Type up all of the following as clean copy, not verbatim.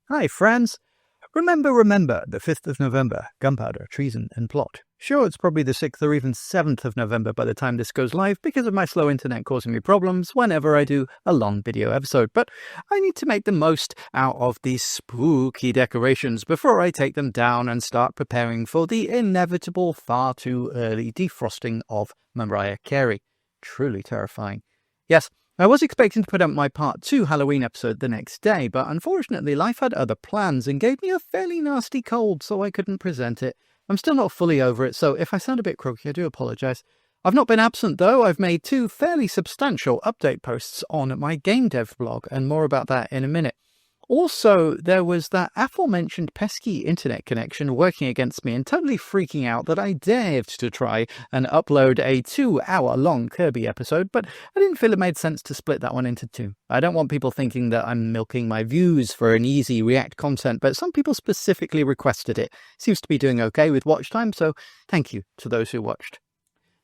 Hi, friends. Remember, the 5th of November, gunpowder, treason, and plot. Sure, it's probably the 6th or even 7th of November by the time this goes live because of my slow internet causing me problems whenever I do a long video episode, but I need to make the most out of these spooky decorations before I take them down and start preparing for the inevitable far too early defrosting of Mariah Carey. Truly terrifying. Yes, I was expecting to put up my Part 2 Halloween episode the next day, but unfortunately life had other plans and gave me a fairly nasty cold, so I couldn't present it. I'm still not fully over it, so if I sound a bit croaky, I do apologise. I've not been absent though. I've made 2 fairly substantial update posts on my game dev blog, and more about that in a minute. Also, there was that aforementioned pesky internet connection working against me and totally freaking out that I dared to try and upload a 2-hour-long Kirby episode, but I didn't feel it made sense to split that one into 2. I don't want people thinking that I'm milking my views for an easy React content, but some people specifically requested it. Seems to be doing okay with watch time, so thank you to those who watched.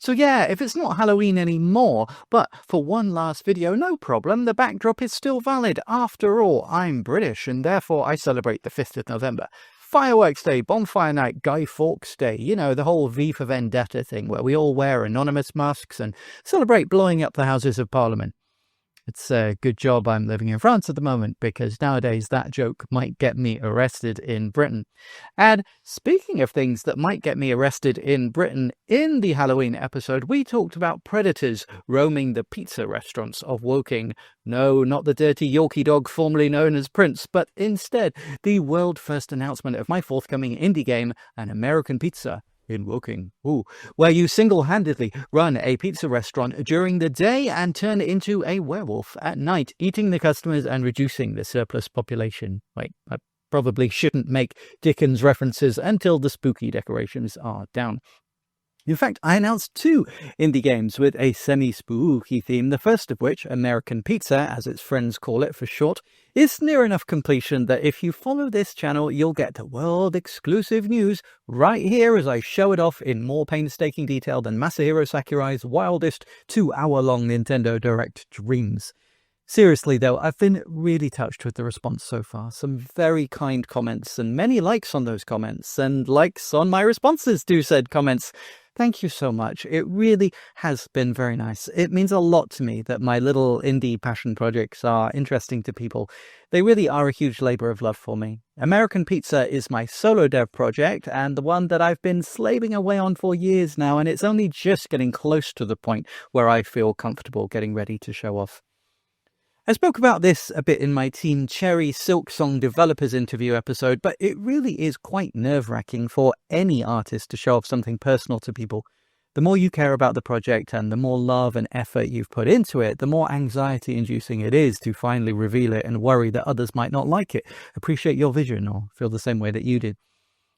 So yeah, if it's not Halloween anymore, but for one last video, no problem, the backdrop is still valid. After all, I'm British, and therefore I celebrate the 5th of November. Fireworks Day, Bonfire Night, Guy Fawkes Day, you know, the whole V for Vendetta thing, where we all wear anonymous masks and celebrate blowing up the Houses of Parliament. It's a good job I'm living in France at the moment, because nowadays that joke might get me arrested in Britain. And speaking of things that might get me arrested in Britain, in the Halloween episode, we talked about predators roaming the pizza restaurants of Woking. No, not the dirty Yorkie dog formerly known as Prince, but instead the world-first announcement of my forthcoming indie game, An American Pizza in Woking, where you single-handedly run a pizza restaurant during the day and turn into a werewolf at night, eating the customers and reducing the surplus population. Wait, I probably shouldn't make Dickens references until the spooky decorations are down. In fact, I announced 2 indie games with a semi-spooky theme, the first of which, American Pizza, as its friends call it for short, is near enough completion that if you follow this channel, you'll get the world-exclusive news right here as I show it off in more painstaking detail than Masahiro Sakurai's wildest 2-hour-long Nintendo Direct dreams. Seriously though, I've been really touched with the response so far. Some very kind comments and many likes on those comments and likes on my responses to said comments. Thank you so much. It really has been very nice. It means a lot to me that my little indie passion projects are interesting to people. They really are a huge labor of love for me. American Pizza is my solo dev project and the one that I've been slaving away on for years now, and it's only just getting close to the point where I feel comfortable getting ready to show off. I spoke about this a bit in my Team Cherry Silksong developers interview episode, but it really is quite nerve-wracking for any artist to show off something personal to people. The more you care about the project and the more love and effort you've put into it, the more anxiety-inducing it is to finally reveal it and worry that others might not like it, appreciate your vision, or feel the same way that you did.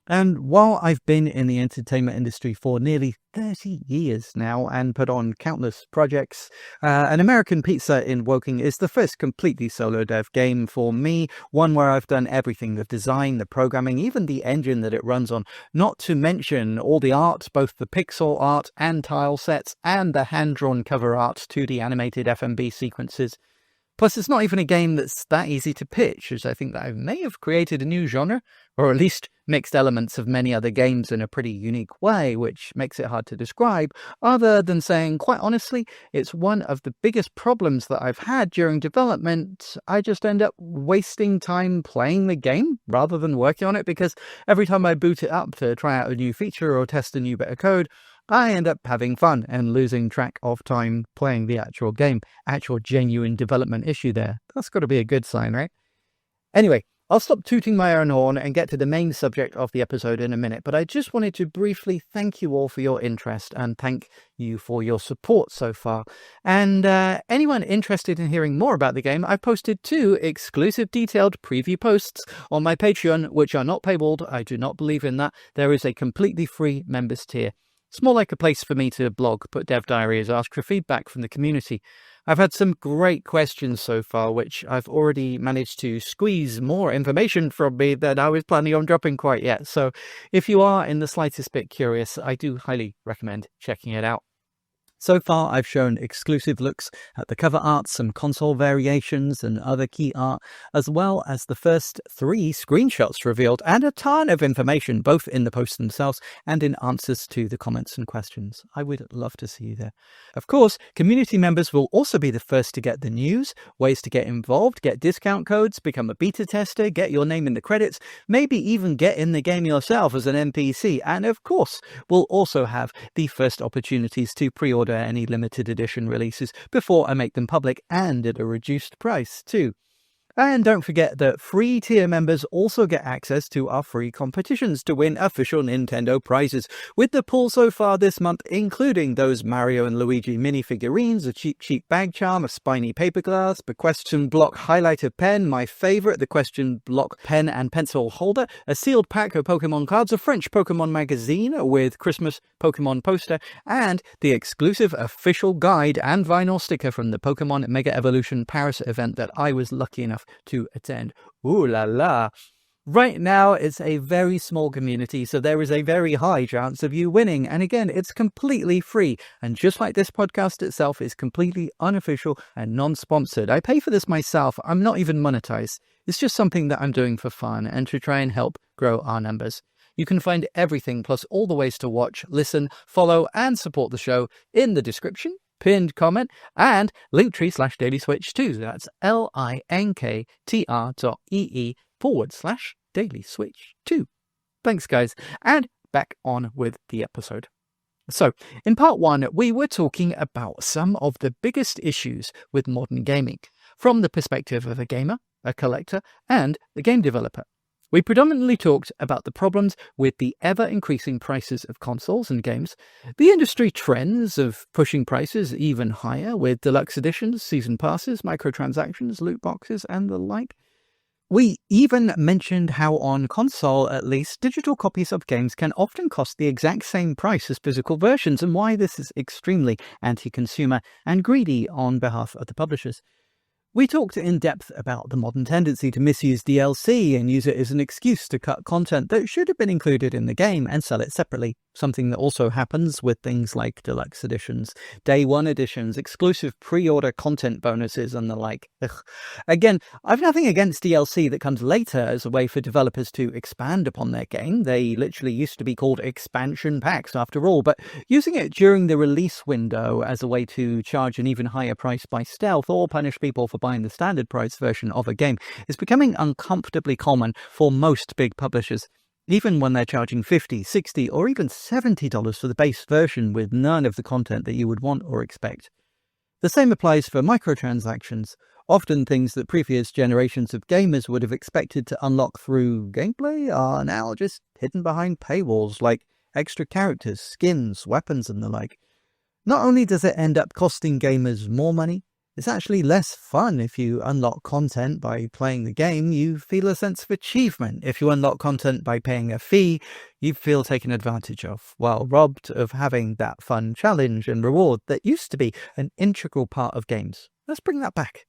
And while I've been in the entertainment industry for nearly 30 years now and put on countless projects, An American Pizza in Woking is the first completely solo dev game for me, one where I've done everything, the design, the programming, even the engine that it runs on, not to mention all the art, both the pixel art and tile sets, and the hand-drawn cover art to the animated FMV sequences. Plus, it's not even a game that's that easy to pitch, as I think that I may have created a new genre, or at least mixed elements of many other games in a pretty unique way, which makes it hard to describe, other than saying, quite honestly, it's one of the biggest problems that I've had during development. I just end up wasting time playing the game rather than working on it, because every time I boot it up to try out a new feature or test a new bit of code, I end up having fun and losing track of time playing the actual game. Actual genuine development issue there. That's got to be a good sign, right? Anyway, I'll stop tooting my own horn and get to the main subject of the episode in a minute, but I just wanted to briefly thank you all for your interest and thank you for your support so far. And anyone interested in hearing more about the game, I've posted 2 exclusive detailed preview posts on my Patreon, which are not paywalled. I do not believe in that. There is a completely free members tier. It's more like a place for me to blog, put dev diaries, ask for feedback from the community. I've had some great questions so far, which I've already managed to squeeze more information from me than I was planning on dropping quite yet. So if you are in the slightest bit curious, I do highly recommend checking it out. So far, I've shown exclusive looks at the cover art, some console variations and other key art, as well as the first 3 screenshots revealed, and a ton of information, both in the posts themselves and in answers to the comments and questions. I would love to see you there. Of course, community members will also be the first to get the news, ways to get involved, get discount codes, become a beta tester, get your name in the credits, maybe even get in the game yourself as an NPC, and of course, we'll also have the first opportunities to pre-order any limited edition releases before I make them public, and at a reduced price too. And don't forget that free tier members also get access to our free competitions to win official Nintendo prizes, with the pool so far this month including those Mario and Luigi minifigurines, a cheap bag charm, a spiny paper glass, the question block highlighter pen, my favourite, the question block pen and pencil holder, a sealed pack of Pokemon cards, a French Pokemon magazine with Christmas Pokemon poster, and the exclusive official guide and vinyl sticker from the Pokemon Mega Evolution Paris event that I was lucky enough to attend. Ooh la la. Right now, it's a very small community, so there is a very high chance of you winning. And again, it's completely free. And just like this podcast itself is completely unofficial and non-sponsored. I pay for this myself. I'm not even monetized. It's just something that I'm doing for fun and to try and help grow our numbers. You can find everything, plus all the ways to watch, listen, follow, and support the show in the description, pinned comment, and linktree/dailyswitch2. That's linktr.ee/dailyswitch2. Thanks, guys. And back on with the episode. So, in part 1, we were talking about some of the biggest issues with modern gaming, from the perspective of a gamer, a collector, and a game developer. We predominantly talked about the problems with the ever-increasing prices of consoles and games, the industry trends of pushing prices even higher with deluxe editions, season passes, microtransactions, loot boxes, and the like. We even mentioned how on console, at least, digital copies of games can often cost the exact same price as physical versions, and why this is extremely anti-consumer and greedy on behalf of the publishers. We talked in depth about the modern tendency to misuse DLC and use it as an excuse to cut content that should have been included in the game and sell it separately, something that also happens with things like deluxe editions, day one editions, exclusive pre-order content bonuses and the like. Ugh. Again, I've nothing against DLC that comes later as a way for developers to expand upon their game. They literally used to be called expansion packs after all, but using it during the release window as a way to charge an even higher price by stealth or punish people for buying the standard price version of a game is becoming uncomfortably common for most big publishers, even when they're charging $50, $60, or even $70 for the base version with none of the content that you would want or expect. The same applies for microtransactions, often things that previous generations of gamers would have expected to unlock through gameplay are now just hidden behind paywalls like extra characters, skins, weapons, and the like. Not only does it end up costing gamers more money, it's actually less fun if you unlock content by playing the game. You feel a sense of achievement. If you unlock content by paying a fee, you feel taken advantage of, while robbed of having that fun challenge and reward that used to be an integral part of games. Let's bring that back.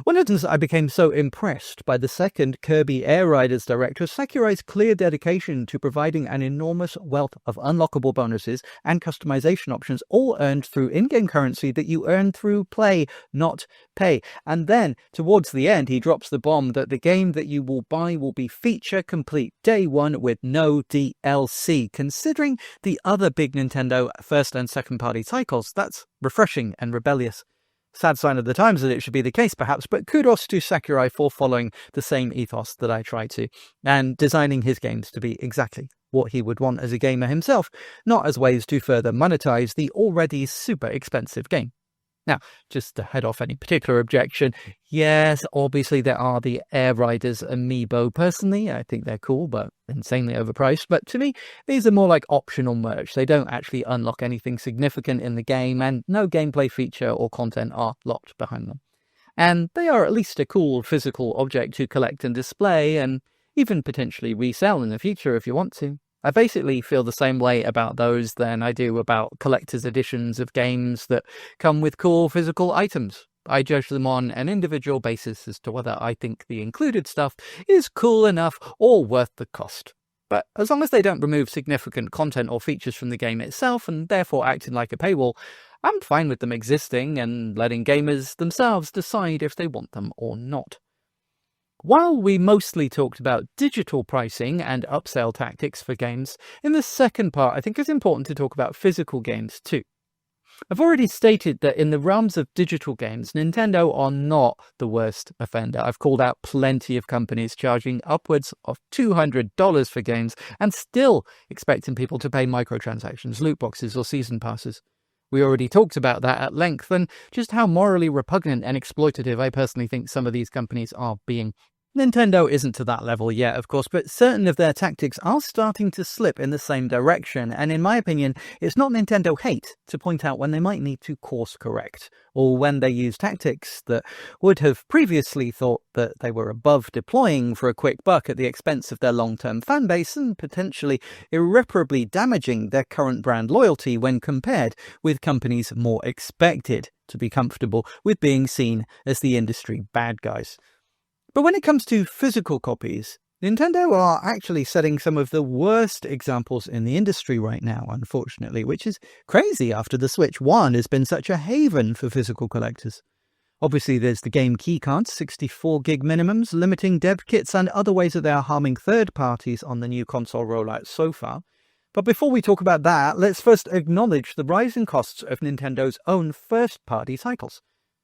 One instance I became so impressed by the second Kirby Air Riders Direct was Sakurai's clear dedication to providing an enormous wealth of unlockable bonuses and customization options, all earned through in-game currency that you earn through play, not pay. And then, towards the end, he drops the bomb that the game that you will buy will be feature complete day one with no DLC. Considering the other big Nintendo first and second party titles, that's refreshing and rebellious. Sad sign of the times that it should be the case, perhaps, but kudos to Sakurai for following the same ethos that I try to, and designing his games to be exactly what he would want as a gamer himself, not as ways to further monetize the already super expensive game. Now, just to head off any particular objection, yes, obviously there are the Air Riders amiibo. Personally, I think they're cool, but insanely overpriced. But to me, these are more like optional merch. They don't actually unlock anything significant in the game, and no gameplay feature or content are locked behind them. And they are at least a cool physical object to collect and display, and even potentially resell in the future if you want to. I basically feel the same way about those than I do about collector's editions of games that come with cool physical items. I judge them on an individual basis as to whether I think the included stuff is cool enough or worth the cost. But as long as they don't remove significant content or features from the game itself and therefore acting like a paywall, I'm fine with them existing and letting gamers themselves decide if they want them or not. While we mostly talked about digital pricing and upsell tactics for games, in the second part I think it's important to talk about physical games too. I've already stated that in the realms of digital games, Nintendo are not the worst offender. I've called out plenty of companies charging upwards of $200 for games and still expecting people to pay microtransactions, loot boxes, or season passes. We already talked about that at length and just how morally repugnant and exploitative I personally think some of these companies are being. Nintendo isn't to that level yet, of course, but certain of their tactics are starting to slip in the same direction, and in my opinion, it's not Nintendo hate to point out when they might need to course correct, or when they use tactics that would have previously thought that they were above deploying for a quick buck at the expense of their long-term fan base and potentially irreparably damaging their current brand loyalty when compared with companies more expected to be comfortable with being seen as the industry bad guys. But when it comes to physical copies, Nintendo are actually setting some of the worst examples in the industry right now, unfortunately, which is crazy after the Switch 1 has been such a haven for physical collectors. Obviously, there's the game keycards, 64 gig minimums, limiting dev kits, and other ways that they are harming third parties on the new console rollout so far. But before we talk about that, let's first acknowledge the rising costs of Nintendo's own first-party titles.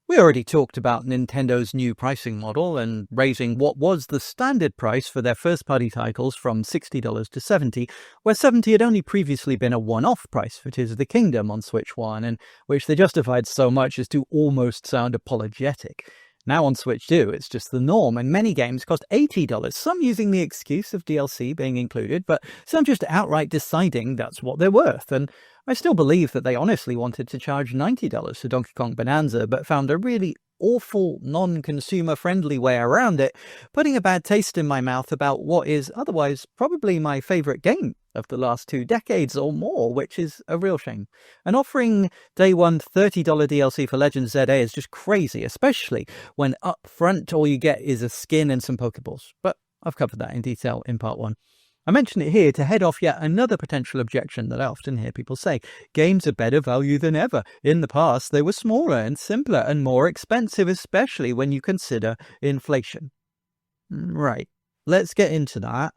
We already talked about Nintendo's new pricing model and raising what was the standard price for their first-party titles from $60 to $70, where $70 had only previously been a one-off price for Tears of the Kingdom on Switch 1, and which they justified so much as to almost sound apologetic. Now on Switch 2, it's just the norm, and many games cost $80, some using the excuse of DLC being included, but some just outright deciding that's what they're worth, and I still believe that they honestly wanted to charge $90 for Donkey Kong Bonanza, but found a really awful, non-consumer-friendly way around it, putting a bad taste in my mouth about what is otherwise probably my favourite game of the last 2 decades or more, which is a real shame. And offering day one $30 DLC for Legend ZA is just crazy, especially when up front all you get is a skin and some Pokeballs. But I've covered that in detail in part 1. I mention it here to head off yet another potential objection that I often hear people say. Games are better value than ever. In the past, they were smaller and simpler and more expensive, especially when you consider inflation. Right, let's get into that.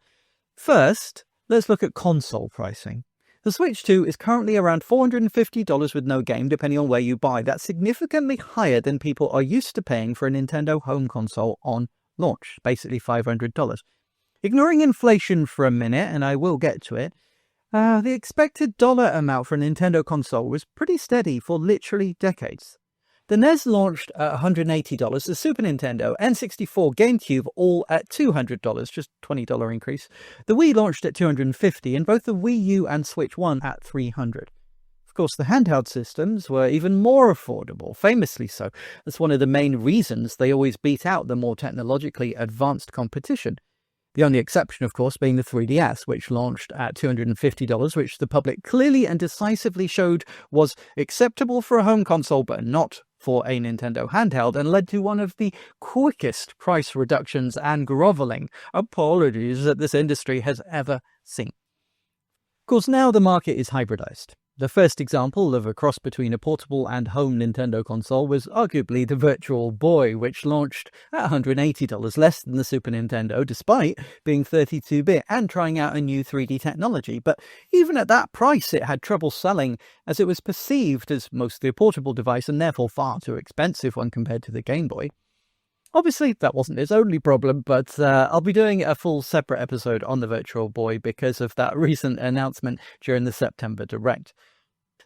First, let's look at console pricing. The Switch 2 is currently around $450 with no game, depending on where you buy. That's significantly higher than people are used to paying for a Nintendo home console on launch, basically $500. Ignoring inflation for a minute, and I will get to it, the expected dollar amount for a Nintendo console was pretty steady for literally decades. The NES launched at $180, the Super Nintendo, N64, GameCube all at $200, just $20 increase. The Wii launched at $250, and both the Wii U and Switch 1 at $300. Of course, the handheld systems were even more affordable, famously so. That's one of the main reasons they always beat out the more technologically advanced competition. The only exception, of course, being the 3DS, which launched at $250, which the public clearly and decisively showed was acceptable for a home console, but not for a Nintendo handheld, and led to one of the quickest price reductions and groveling apologies that this industry has ever seen. Of course, now the market is hybridized. The first example of a cross between a portable and home Nintendo console was arguably the Virtual Boy, which launched at $180, less than the Super Nintendo, despite being 32-bit and trying out a new 3D technology. But even at that price, it had trouble selling, as it was perceived as mostly a portable device and therefore far too expensive when compared to the Game Boy. Obviously, that wasn't its only problem, but I'll be doing a full separate episode on the Virtual Boy because of that recent announcement during the September Direct.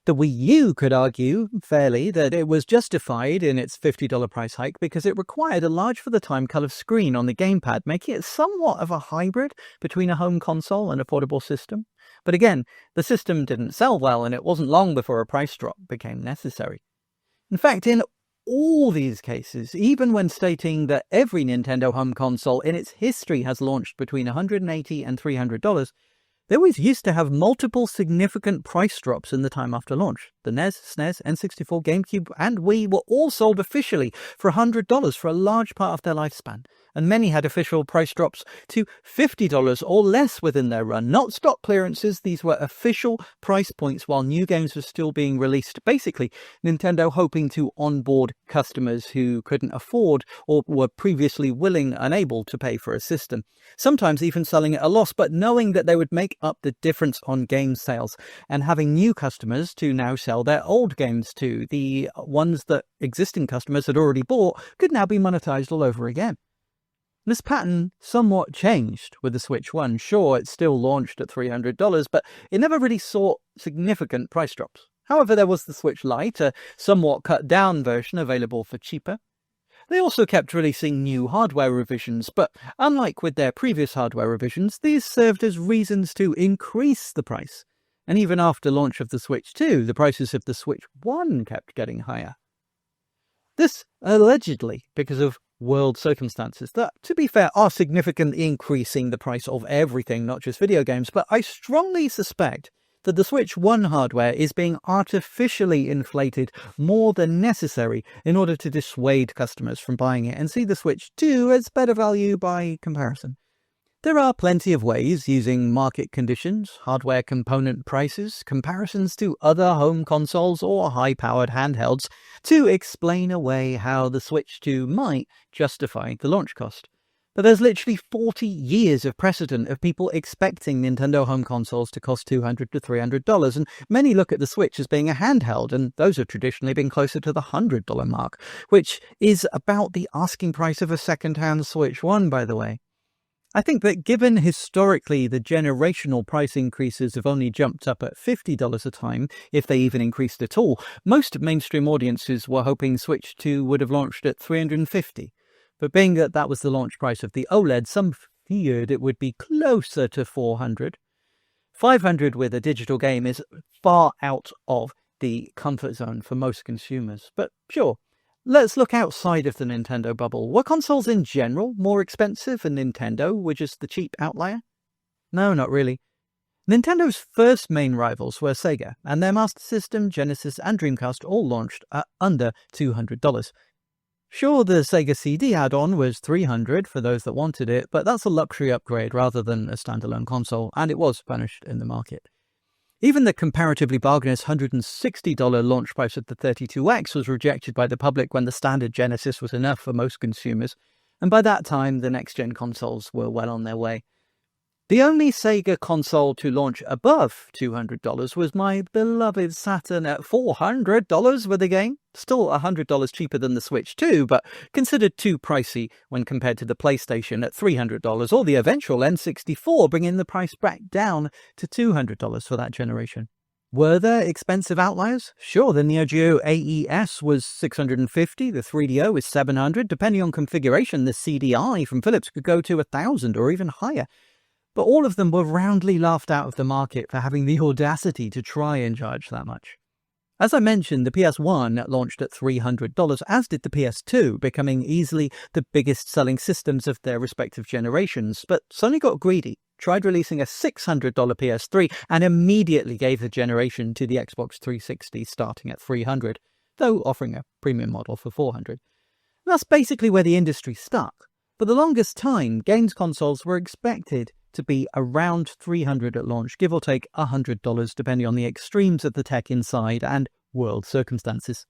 The Wii U could argue, fairly, that it was justified in its $50 price hike because it required a large-for-the-time colour screen on the gamepad, making it somewhat of a hybrid between a home console and a portable system. But again, the system didn't sell well, and it wasn't long before a price drop became necessary. In fact, in all these cases, even when stating that every Nintendo home console in its history has launched between $180 and $300, they always used to have multiple significant price drops in the time after launch. The NES, SNES, N64, GameCube, and Wii were all sold officially for $100 for a large part of their lifespan. and many had official price drops to $50 or less within their run. Not stock clearances, these were official price points while new games were still being released. Basically, Nintendo hoping to onboard customers who couldn't afford or were previously unable to pay for a system. Sometimes even selling at a loss, but knowing that they would make up the difference on game sales and having new customers to now sell their old games to. The ones that existing customers had already bought could now be monetized all over again. This pattern somewhat changed with the Switch 1. Sure, it still launched at $300, but it never really saw significant price drops. However, there was the Switch Lite, a somewhat cut-down version available for cheaper. They also kept releasing new hardware revisions, but unlike with their previous hardware revisions, these served as reasons to increase the price. And even after launch of the Switch 2, the prices of the Switch 1 kept getting higher. This allegedly because of world circumstances that, to be fair, are significantly increasing the price of everything, not just video games, but I strongly suspect that the Switch 1 hardware is being artificially inflated more than necessary in order to dissuade customers from buying it and see the Switch 2 as better value by comparison. There are plenty of ways using market conditions, hardware component prices, comparisons to other home consoles or high-powered handhelds to explain away how the Switch 2 might justify the launch cost. But there's literally 40 years of precedent of people expecting Nintendo home consoles to cost $200 to $300, and many look at the Switch as being a handheld, and those have traditionally been closer to the $100 mark, which is about the asking price of a second-hand Switch 1, by the way. I think that given historically the generational price increases have only jumped up at $50 a time, if they even increased at all, most mainstream audiences were hoping Switch 2 would have launched at $350. But being that that was the launch price of the OLED, some feared it would be closer to $400. $500 with a digital game is far out of the comfort zone for most consumers. But sure, let's look outside of the Nintendo bubble. Were consoles in general more expensive and Nintendo were just the cheap outlier? No, not really. Nintendo first main rivals were Sega, and their Master System, Genesis, and Dreamcast all launched at under $200. Sure, the Sega CD add-on was $300 for those that wanted it, but that's a luxury upgrade rather than a standalone console, and it was punished in the market. Even the comparatively bargainous $160 launch price of the 32X was rejected by the public when the standard Genesis was enough for most consumers, and by that time the next-gen consoles were well on their way. The only Sega console to launch above $200 was my beloved Saturn at $400 with a game. Still $100 cheaper than the Switch 2, but considered too pricey when compared to the PlayStation at $300 or the eventual N64, bringing the price back down to $200 for that generation. Were there expensive outliers? Sure, the Neo Geo AES was $650, the 3DO is $700. Depending on configuration, the CDI from Philips could go to $1,000 or even higher. But all of them were roundly laughed out of the market for having the audacity to try and charge that much. As I mentioned, the PS1 launched at $300, as did the PS2, becoming easily the biggest selling systems of their respective generations. But Sony got greedy, tried releasing a $600 PS3, and immediately gave the generation to the Xbox 360 starting at $300, though offering a premium model for $400. That's basically where the industry stuck. For the longest time, games consoles were expected to be around $300 at launch, give or take $100 depending on the extremes of the tech inside and world circumstances.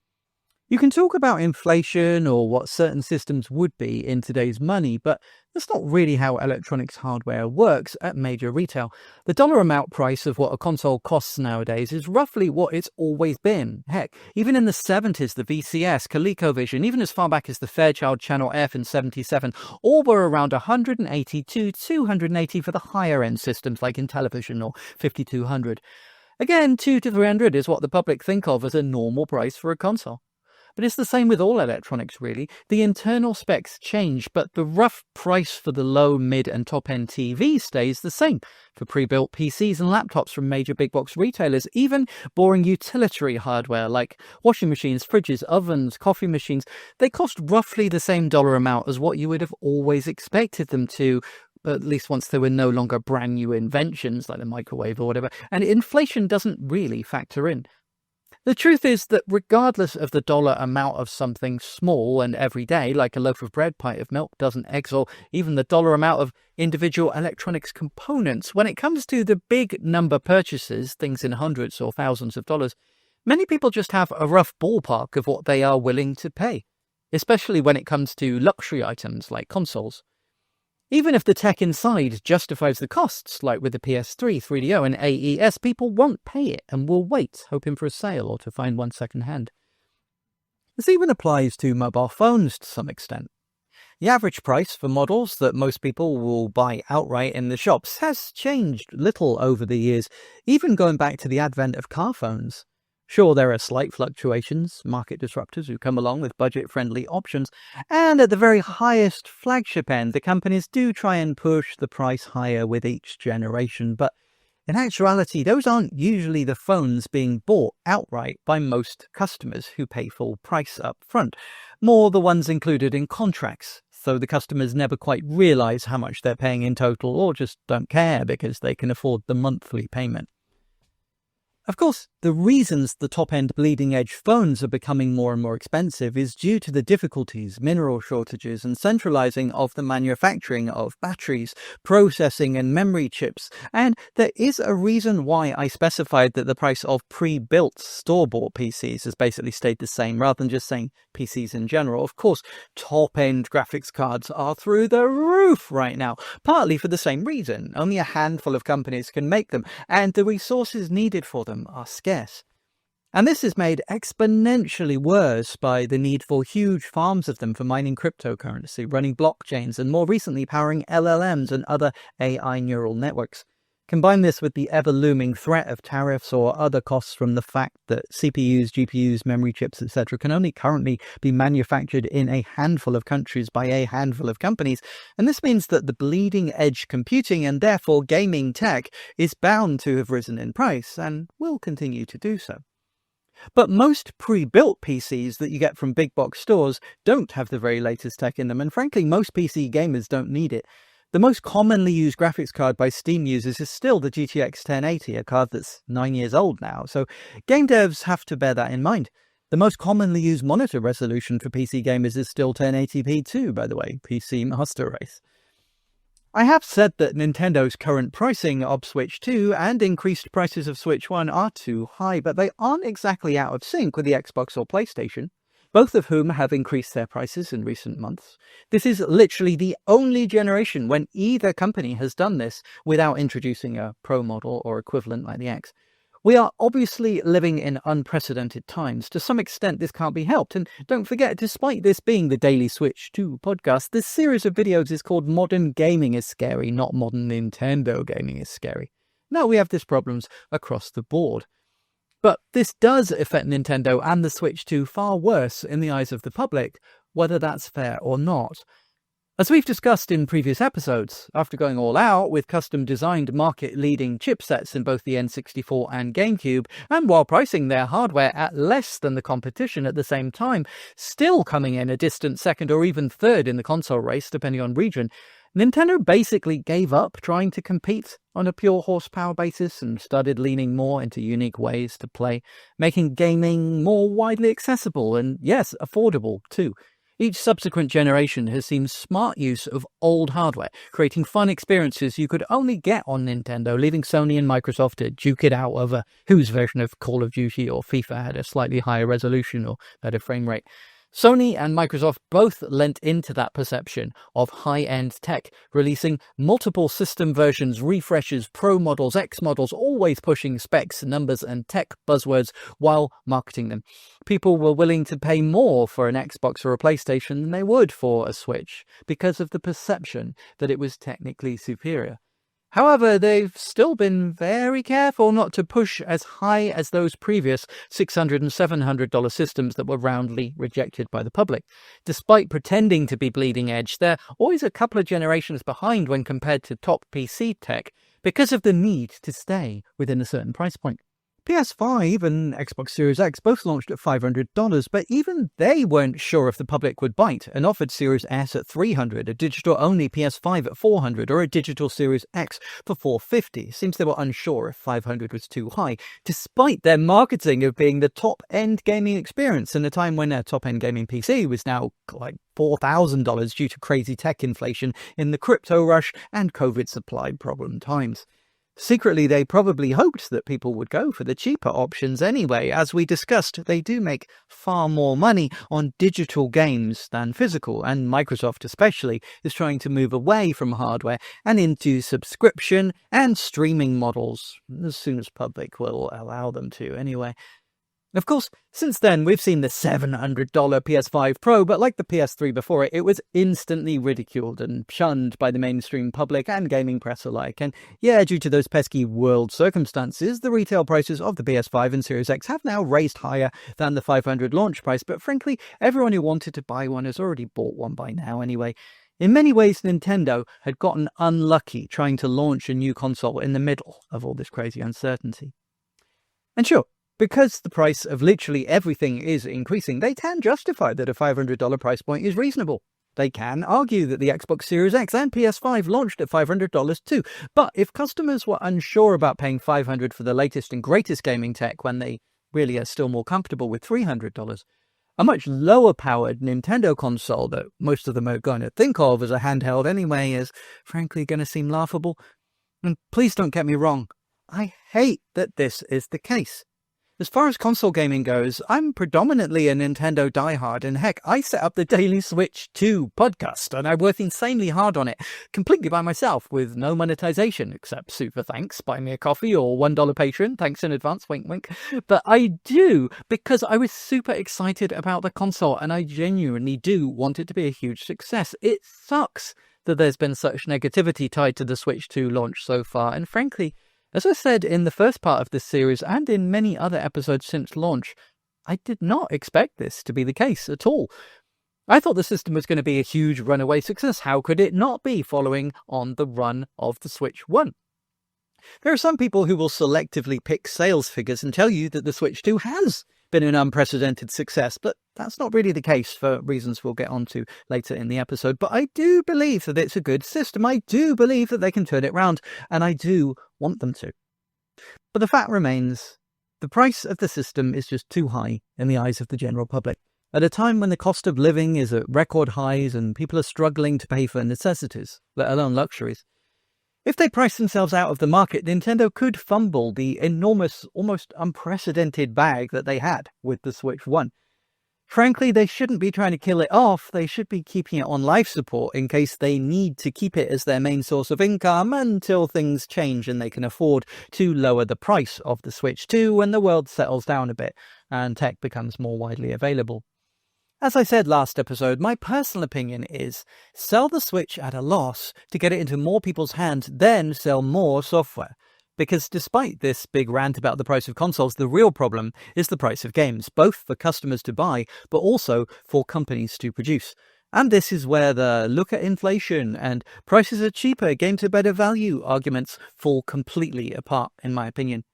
You can talk about inflation or what certain systems would be in today's money, but that's not really how electronics hardware works at major retail. The dollar amount price of what a console costs nowadays is roughly what it's always been. Heck, even in the 70s, the VCS, ColecoVision, even as far back as the Fairchild Channel F in 77, all were around $180 to $280 for the higher end systems like Intellivision or 5200. Again, $200 to $300 is what the public think of as a normal price for a console. But it's the same with all electronics, really. The internal specs change, but the rough price for the low, mid, and top-end TV stays the same. For pre-built PCs and laptops from major big-box retailers, even boring utilitarian hardware like washing machines, fridges, ovens, coffee machines, they cost roughly the same dollar amount as what you would have always expected them to, at least once they were no longer brand new inventions like the microwave or whatever, and inflation doesn't really factor in. The truth is that regardless of the dollar amount of something small and everyday, like a loaf of bread, pint of milk, dozen eggs, or even the dollar amount of individual electronics components, when it comes to the big number purchases, things in hundreds or thousands of dollars, many people just have a rough ballpark of what they are willing to pay, especially when it comes to luxury items like consoles. Even if the tech inside justifies the costs, like with the PS3, 3DO and AES, people won't pay it and will wait, hoping for a sale or to find one second-hand. This even applies to mobile phones to some extent. The average price for models that most people will buy outright in the shops has changed little over the years, even going back to the advent of car phones. Sure, there are slight fluctuations, market disruptors who come along with budget-friendly options, and at the very highest flagship end, the companies do try and push the price higher with each generation, but in actuality, those aren't usually the phones being bought outright by most customers who pay full price up front, more the ones included in contracts, so the customers never quite realize how much they're paying in total or just don't care because they can afford the monthly payment. Of course, the reasons the top-end bleeding-edge phones are becoming more and more expensive is due to the difficulties, mineral shortages, and centralizing of the manufacturing of batteries, processing, and memory chips. And there is a reason why I specified that the price of pre-built store-bought PCs has basically stayed the same, rather than just saying PCs in general. Of course, top-end graphics cards are through the roof right now, partly for the same reason. Only a handful of companies can make them, and the resources needed for them are scarce. And this is made exponentially worse by the need for huge farms of them for mining cryptocurrency, running blockchains, and more recently powering LLMs and other AI neural networks. Combine this with the ever-looming threat of tariffs or other costs from the fact that CPUs, GPUs, memory chips, etc. can only currently be manufactured in a handful of countries by a handful of companies, and this means that the bleeding-edge computing and therefore gaming tech is bound to have risen in price and will continue to do so. But most pre-built PCs that you get from big box stores don't have the very latest tech in them, and frankly most PC gamers don't need it. The most commonly used graphics card by Steam users is still the GTX 1080, a card that's 9 years old now, so game devs have to bear that in mind. The most commonly used monitor resolution for PC gamers is still 1080p too, by the way, PC master race. I have said that Nintendo's current pricing of Switch 2 and increased prices of Switch 1 are too high, but they aren't exactly out of sync with the Xbox or PlayStation, both of whom have increased their prices in recent months. This is literally the only generation when either company has done this without introducing a Pro model or equivalent like the X. We are obviously living in unprecedented times. To some extent, this can't be helped. And don't forget, despite this being the Daily Switch 2 podcast, this series of videos is called Modern Gaming is Scary, not Modern Nintendo Gaming is Scary. Now we have these problems across the board. But this does affect Nintendo and the Switch 2 far worse in the eyes of the public, whether that's fair or not. As we've discussed in previous episodes, after going all out with custom-designed market-leading chipsets in both the N64 and GameCube, and while pricing their hardware at less than the competition at the same time, still coming in a distant second or even third in the console race, depending on region, Nintendo basically gave up trying to compete on a pure horsepower basis and started leaning more into unique ways to play, making gaming more widely accessible and, yes, affordable too. Each subsequent generation has seen smart use of old hardware, creating fun experiences you could only get on Nintendo, leaving Sony and Microsoft to duke it out over whose version of Call of Duty or FIFA had a slightly higher resolution or better frame rate. Sony and Microsoft both lent into that perception of high-end tech, releasing multiple system versions, refreshes, Pro models, X models, always pushing specs, numbers, and tech buzzwords while marketing them. People were willing to pay more for an Xbox or a PlayStation than they would for a Switch, because of the perception that it was technically superior. However, they've still been very careful not to push as high as those previous $600 and $700 systems that were roundly rejected by the public. Despite pretending to be bleeding edge, they're always a couple of generations behind when compared to top PC tech because of the need to stay within a certain price point. PS5 and Xbox Series X both launched at $500, but even they weren't sure if the public would bite and offered Series S at $300, a digital-only PS5 at $400, or a digital Series X for $450. Seems they were unsure if $500 was too high, despite their marketing of being the top-end gaming experience in a time when a top-end gaming PC was now like $4,000 due to crazy tech inflation in the crypto rush and COVID supply problem times. Secretly, they probably hoped that people would go for the cheaper options anyway. As we discussed, they do make far more money on digital games than physical, and Microsoft especially is trying to move away from hardware and into subscription and streaming models, as soon as public will allow them to anyway. Of course, since then, we've seen the $700 PS5 Pro, but like the PS3 before it, it was instantly ridiculed and shunned by the mainstream public and gaming press alike. And yeah, due to those pesky world circumstances, the retail prices of the PS5 and Series X have now raised higher than the $500 launch price, but frankly, everyone who wanted to buy one has already bought one by now anyway. In many ways, Nintendo had gotten unlucky trying to launch a new console in the middle of all this crazy uncertainty. And sure, because the price of literally everything is increasing, they can justify that a $500 price point is reasonable. They can argue that the Xbox Series X and PS5 launched at $500 too. But if customers were unsure about paying $500 for the latest and greatest gaming tech when they really are still more comfortable with $300, a much lower-powered Nintendo console that most of them are going to think of as a handheld anyway is frankly going to seem laughable. And please don't get me wrong, I hate that this is the case. As far as console gaming goes, I'm predominantly a Nintendo diehard, and heck, I set up the Daily Switch 2 podcast, and I worked insanely hard on it, completely by myself, with no monetization, except super thanks, buy me a coffee, or $1 Patreon, thanks in advance, wink wink. But I do, because I was super excited about the console, and I genuinely do want it to be a huge success. It sucks that there's been such negativity tied to the Switch 2 launch so far, and frankly, as I said in the first part of this series and in many other episodes since launch, I did not expect this to be the case at all. I thought the system was going to be a huge runaway success. How could it not be following on the run of the Switch 1? There are some people who will selectively pick sales figures and tell you that the Switch 2 has been an unprecedented success, but that's not really the case for reasons we'll get onto later in the episode. But I do believe that it's a good system. I do believe that they can turn it around, and I do want them to. But the fact remains, the price of the system is just too high in the eyes of the general public. At a time when the cost of living is at record highs and people are struggling to pay for necessities, let alone luxuries. If they price themselves out of the market, Nintendo could fumble the enormous, almost unprecedented bag that they had with the Switch 1. Frankly, they shouldn't be trying to kill it off. They should be keeping it on life support in case they need to keep it as their main source of income until things change and they can afford to lower the price of the Switch 2 when the world settles down a bit and tech becomes more widely available. As I said last episode, my personal opinion is sell the Switch at a loss to get it into more people's hands, then sell more software. Because despite this big rant about the price of consoles, the real problem is the price of games, both for customers to buy, but also for companies to produce. And this is where the look at inflation and prices are cheaper, games are better value arguments fall completely apart, in my opinion.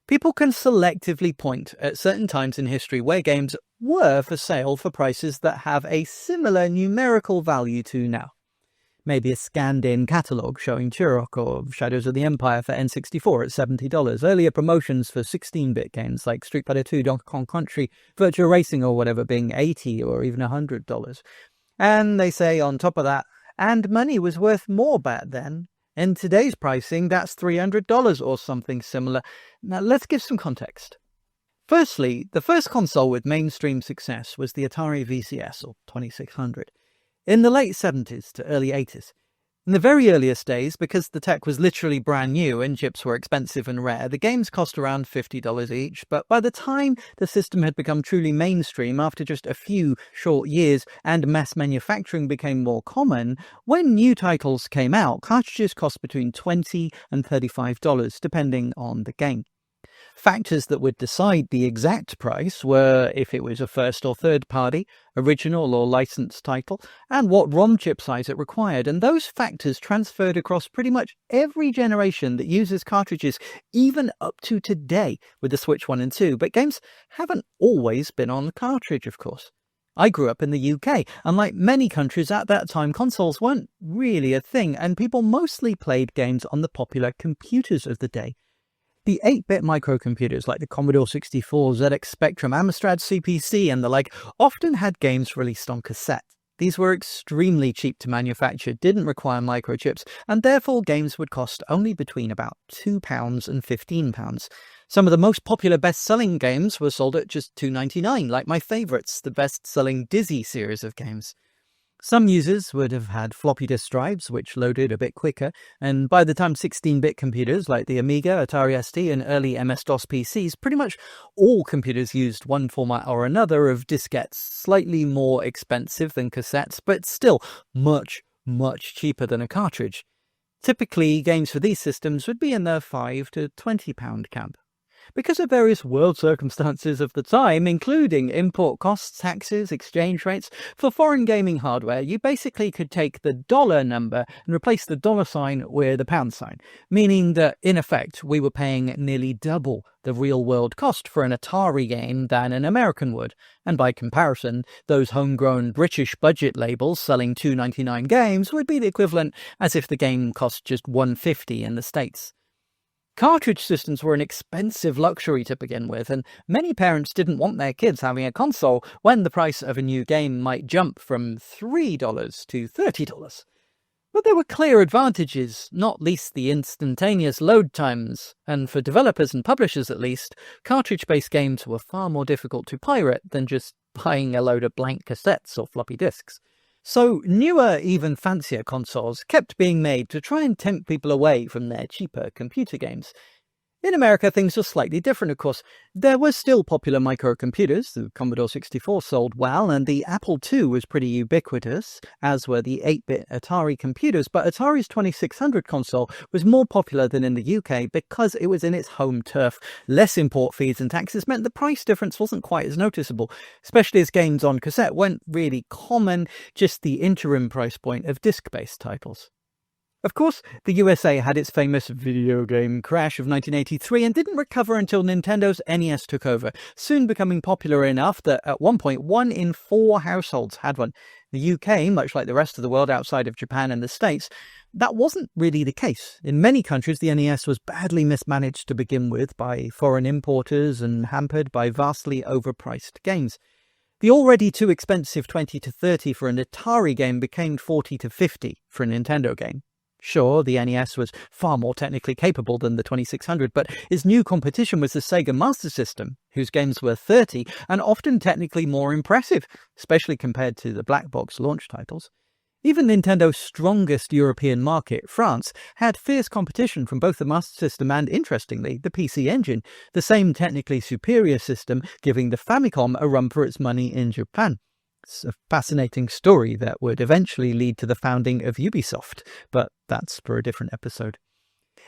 People can selectively point at certain times in history where games were for sale for prices that have a similar numerical value to now. Maybe a scanned-in catalogue showing Turok or Shadows of the Empire for N64 at $70, earlier promotions for 16-bit games like Street Fighter 2, Donkey Kong Country, Virtua Racing or whatever being $80 or even $100. And they say on top of that, and money was worth more back then. In today's pricing, that's $300 or something similar. Now, let's give some context. Firstly, the first console with mainstream success was the Atari VCS, or 2600, in the late 70s to early 80s. In the very earliest days, because the tech was literally brand new and chips were expensive and rare, the games cost around $50 each, but by the time the system had become truly mainstream after just a few short years and mass manufacturing became more common, when new titles came out, cartridges cost between $20 and $35, depending on the game. Factors that would decide the exact price were if it was a first or third party, original or licensed title, and what ROM chip size it required. And those factors transferred across pretty much every generation that uses cartridges, even up to today with the Switch 1 and 2. But games haven't always been on cartridge, of course. I grew up in the UK, and like many countries at that time, consoles weren't really a thing, and people mostly played games on the popular computers of the day. The 8-bit microcomputers like the Commodore 64, ZX Spectrum, Amstrad CPC and the like often had games released on cassette. These were extremely cheap to manufacture, didn't require microchips, and therefore games would cost only between about £2 and £15. Some of the most popular best-selling games were sold at just $2.99, like my favourites, the best-selling Dizzy series of games. Some users would have had floppy disk drives, which loaded a bit quicker, and by the time 16-bit computers like the Amiga, Atari ST, and early MS-DOS PCs, pretty much all computers used one format or another of diskettes, slightly more expensive than cassettes, but still much, much cheaper than a cartridge. Typically, games for these systems would be in the £5 to £20 camp. Because of various world circumstances of the time, including import costs, taxes, exchange rates, for foreign gaming hardware, you basically could take the dollar number and replace the dollar sign with a pound sign, meaning that, in effect, we were paying nearly double the real-world cost for an Atari game than an American would. And by comparison, those homegrown British budget labels selling $2.99 games would be the equivalent as if the game cost just $1.50 in the States. Cartridge systems were an expensive luxury to begin with, and many parents didn't want their kids having a console when the price of a new game might jump from $3 to $30. But there were clear advantages, not least the instantaneous load times, and for developers and publishers at least, cartridge-based games were far more difficult to pirate than just buying a load of blank cassettes or floppy disks. So newer, even fancier consoles kept being made to try and tempt people away from their cheaper computer games. In America, things were slightly different, of course. There were still popular microcomputers. The Commodore 64 sold well, and the Apple II was pretty ubiquitous, as were the 8-bit Atari computers. But Atari's 2600 console was more popular than in the UK because it was in its home turf. Less import fees and taxes meant the price difference wasn't quite as noticeable, especially as games on cassette weren't really common, just the interim price point of disc-based titles. Of course, the USA had its famous video game crash of 1983 and didn't recover until Nintendo's NES took over, soon becoming popular enough that at one point 1 in 4 households had one. The UK, much like the rest of the world outside of Japan and the States, that wasn't really the case. In many countries, the NES was badly mismanaged to begin with by foreign importers and hampered by vastly overpriced games. The already too expensive $20 to $30 for an Atari game became $40 to $50 for a Nintendo game. Sure, the NES was far more technically capable than the 2600, but its new competition was the Sega Master System, whose games were $30 and often technically more impressive, especially compared to the black box launch titles. Even Nintendo's strongest European market, France, had fierce competition from both the Master System and, interestingly, the PC Engine, the same technically superior system giving the Famicom a run for its money in Japan. It's a fascinating story that would eventually lead to the founding of Ubisoft, but that's for a different episode.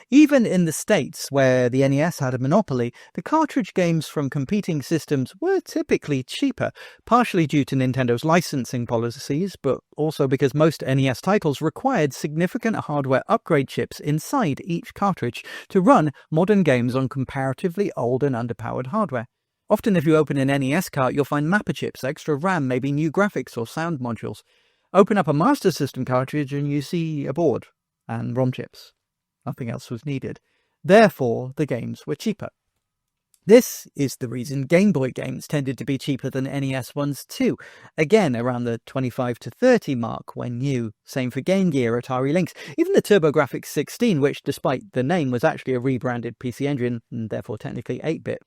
Even in the States, where the NES had a monopoly, the cartridge games from competing systems were typically cheaper, partially due to Nintendo's licensing policies, but also because most NES titles required significant hardware upgrade chips inside each cartridge to run modern games on comparatively old and underpowered hardware. Often if you open an NES cart, you'll find mapper chips, extra RAM, maybe new graphics or sound modules. Open up a Master System cartridge and you see a board and ROM chips. Nothing else was needed. Therefore, the games were cheaper. This is the reason Game Boy games tended to be cheaper than NES ones too. Again, around the 25 to 30 mark when new. Same for Game Gear, Atari Lynx, even the TurboGrafx 16, which despite the name was actually a rebranded PC Engine and therefore technically 8-bit.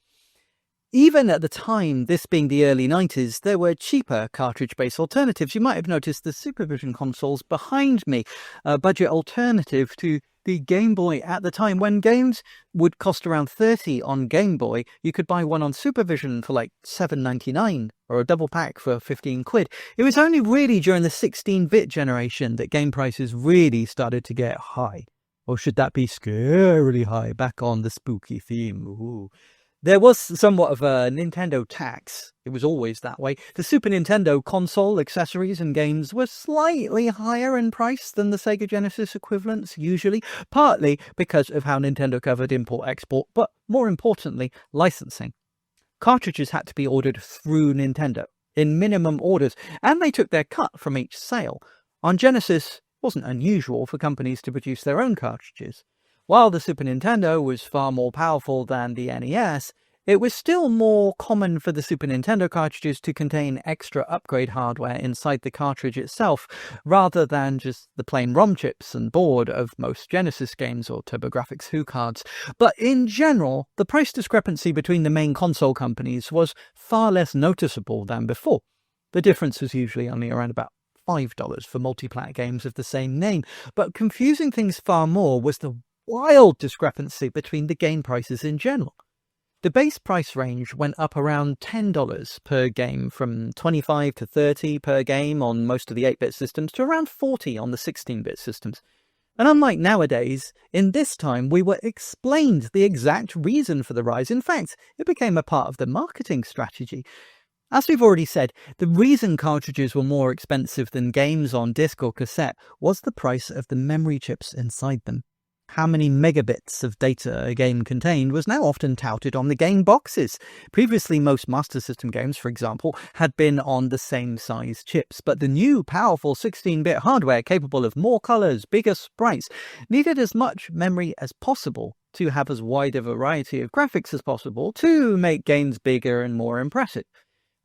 Even at the time, this being the early 90s, there were cheaper cartridge-based alternatives. You might have noticed the Supervision consoles behind me, a budget alternative to the Game Boy at the time. When games would cost around $30 on Game Boy, you could buy one on Supervision for like $7.99 or a double pack for £15. It was only really during the 16-bit generation that game prices really started to get high. Or should that be scarily high? Back on the spooky theme. Ooh. There was somewhat of a Nintendo tax. It was always that way. The Super Nintendo console accessories and games were slightly higher in price than the Sega Genesis equivalents, usually, partly because of how Nintendo covered import-export, but more importantly, licensing. Cartridges had to be ordered through Nintendo, in minimum orders, and they took their cut from each sale. On Genesis, it wasn't unusual for companies to produce their own cartridges. While the Super Nintendo was far more powerful than the NES, it was still more common for the Super Nintendo cartridges to contain extra upgrade hardware inside the cartridge itself, rather than just the plain ROM chips and board of most Genesis games or TurboGrafx 2 cards. But in general, the price discrepancy between the main console companies was far less noticeable than before. The difference was usually only around about $5 for multi-plat games of the same name, but confusing things far more was the wild discrepancy between the game prices in general. The base price range went up around $10 per game, from $25 to $30 per game on most of the 8-bit systems to around $40 on the 16-bit systems. And unlike nowadays, in this time we were explained the exact reason for the rise. In fact, it became a part of the marketing strategy. As we've already said, the reason cartridges were more expensive than games on disc or cassette was the price of the memory chips inside them. How many megabits of data a game contained was now often touted on the game boxes. Previously, most Master System games, for example, had been on the same size chips, but the new powerful 16-bit hardware capable of more colors, bigger sprites, needed as much memory as possible to have as wide a variety of graphics as possible to make games bigger and more impressive.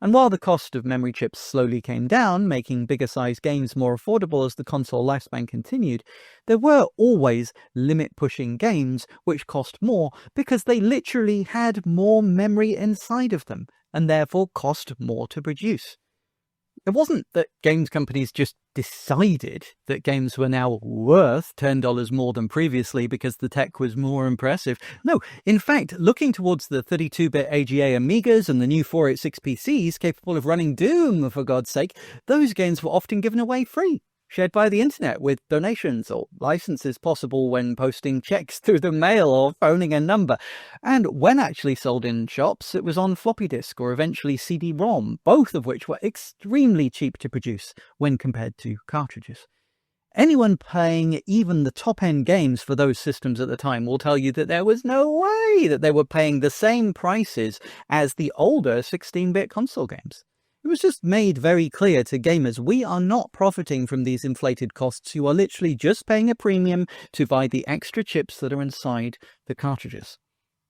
And while the cost of memory chips slowly came down, making bigger-sized games more affordable as the console lifespan continued, there were always limit-pushing games which cost more because they literally had more memory inside of them, and therefore cost more to produce. It wasn't that games companies just decided that games were now worth $10 more than previously because the tech was more impressive. No, in fact, looking towards the 32-bit AGA Amigas and the new 486 PCs capable of running Doom, for God's sake, those games were often given away free, shared by the internet with donations or licenses possible when posting checks through the mail or phoning a number. And when actually sold in shops, it was on floppy disk or eventually CD-ROM, both of which were extremely cheap to produce when compared to cartridges. Anyone playing even the top-end games for those systems at the time will tell you that there was no way that they were paying the same prices as the older 16-bit console games. It was just made very clear to gamers, we are not profiting from these inflated costs. You are literally just paying a premium to buy the extra chips that are inside the cartridges.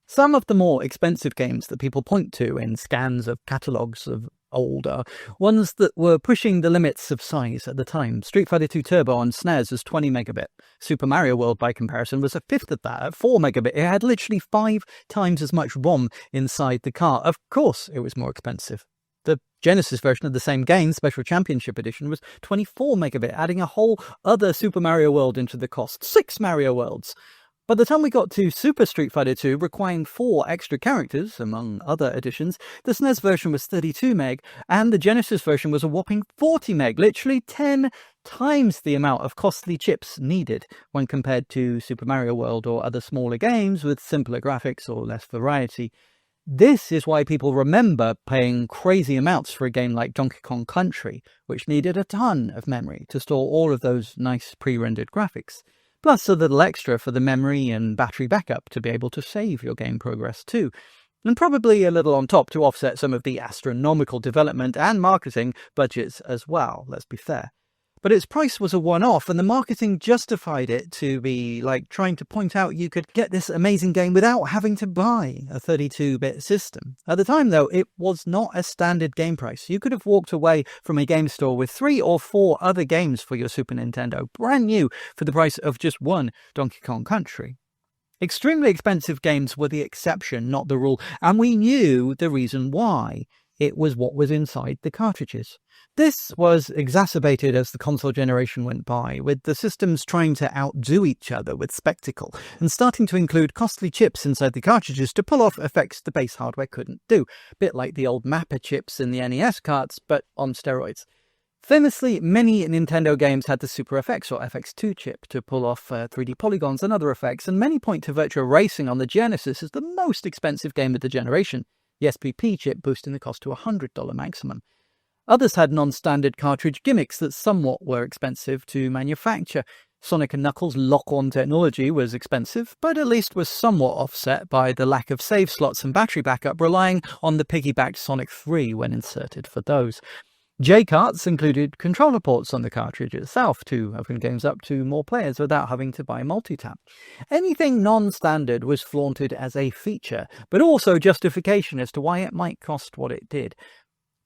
Some of the more expensive games that people point to in scans of catalogues of older ones that were pushing the limits of size at the time. Street Fighter 2 Turbo on SNES was 20 megabit. Super Mario World, by comparison, was a fifth of that at 4 megabit. It had literally 5 times as much ROM inside the cart. Of course, it was more expensive. The Genesis version of the same game, Special Championship Edition, was 24 megabit, adding a whole other Super Mario World into the cost. 6 Mario Worlds! By the time we got to Super Street Fighter 2, requiring 4 extra characters, among other additions, the SNES version was 32 meg, and the Genesis version was a whopping 40 meg, literally 10 times the amount of costly chips needed when compared to Super Mario World or other smaller games with simpler graphics or less variety. This is why people remember paying crazy amounts for a game like Donkey Kong Country, which needed a ton of memory to store all of those nice pre-rendered graphics, plus a little extra for the memory and battery backup to be able to save your game progress too, and probably a little on top to offset some of the astronomical development and marketing budgets as well, let's be fair. But its price was a one-off, and the marketing justified it to be like trying to point out you could get this amazing game without having to buy a 32-bit system. At the time, though, it was not a standard game price. You could have walked away from a game store with 3 or 4 other games for your Super Nintendo, brand new, for the price of just one Donkey Kong Country. Extremely expensive games were the exception, not the rule, and we knew the reason why. It was what was inside the cartridges. This was exacerbated as the console generation went by, with the systems trying to outdo each other with spectacle, and starting to include costly chips inside the cartridges to pull off effects the base hardware couldn't do, a bit like the old mapper chips in the NES carts, but on steroids. Famously, many Nintendo games had the Super FX or FX2 chip to pull off 3D polygons and other effects, and many point to Virtua Racing on the Genesis as the most expensive game of the generation, the SPP chip boosting the cost to a $100 maximum. Others had non-standard cartridge gimmicks that somewhat were expensive to manufacture. Sonic & Knuckles' lock-on technology was expensive, but at least was somewhat offset by the lack of save slots and battery backup, relying on the piggybacked Sonic 3 when inserted for those. J-Carts included controller ports on the cartridge itself to open games up to more players without having to buy multi-tap. Anything non-standard was flaunted as a feature, but also justification as to why it might cost what it did.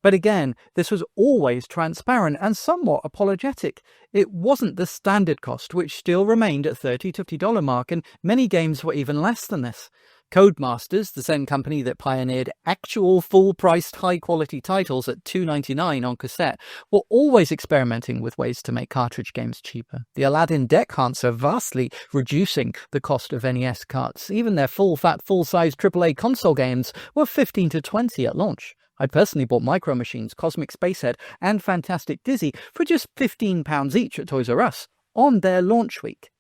But again, this was always transparent and somewhat apologetic. It wasn't the standard cost, which still remained at $30 to $50 mark, and many games were even less than this. Codemasters, the same company that pioneered actual full-priced high-quality titles at $2.99 on cassette, were always experimenting with ways to make cartridge games cheaper. The Aladdin deck hunts are vastly reducing the cost of NES carts. Even their full-fat, full-size AAA console games were $15 to $20 at launch. I personally bought Micro Machines, Cosmic Spacehead, and Fantastic Dizzy for just £15 each at Toys R Us on their launch week.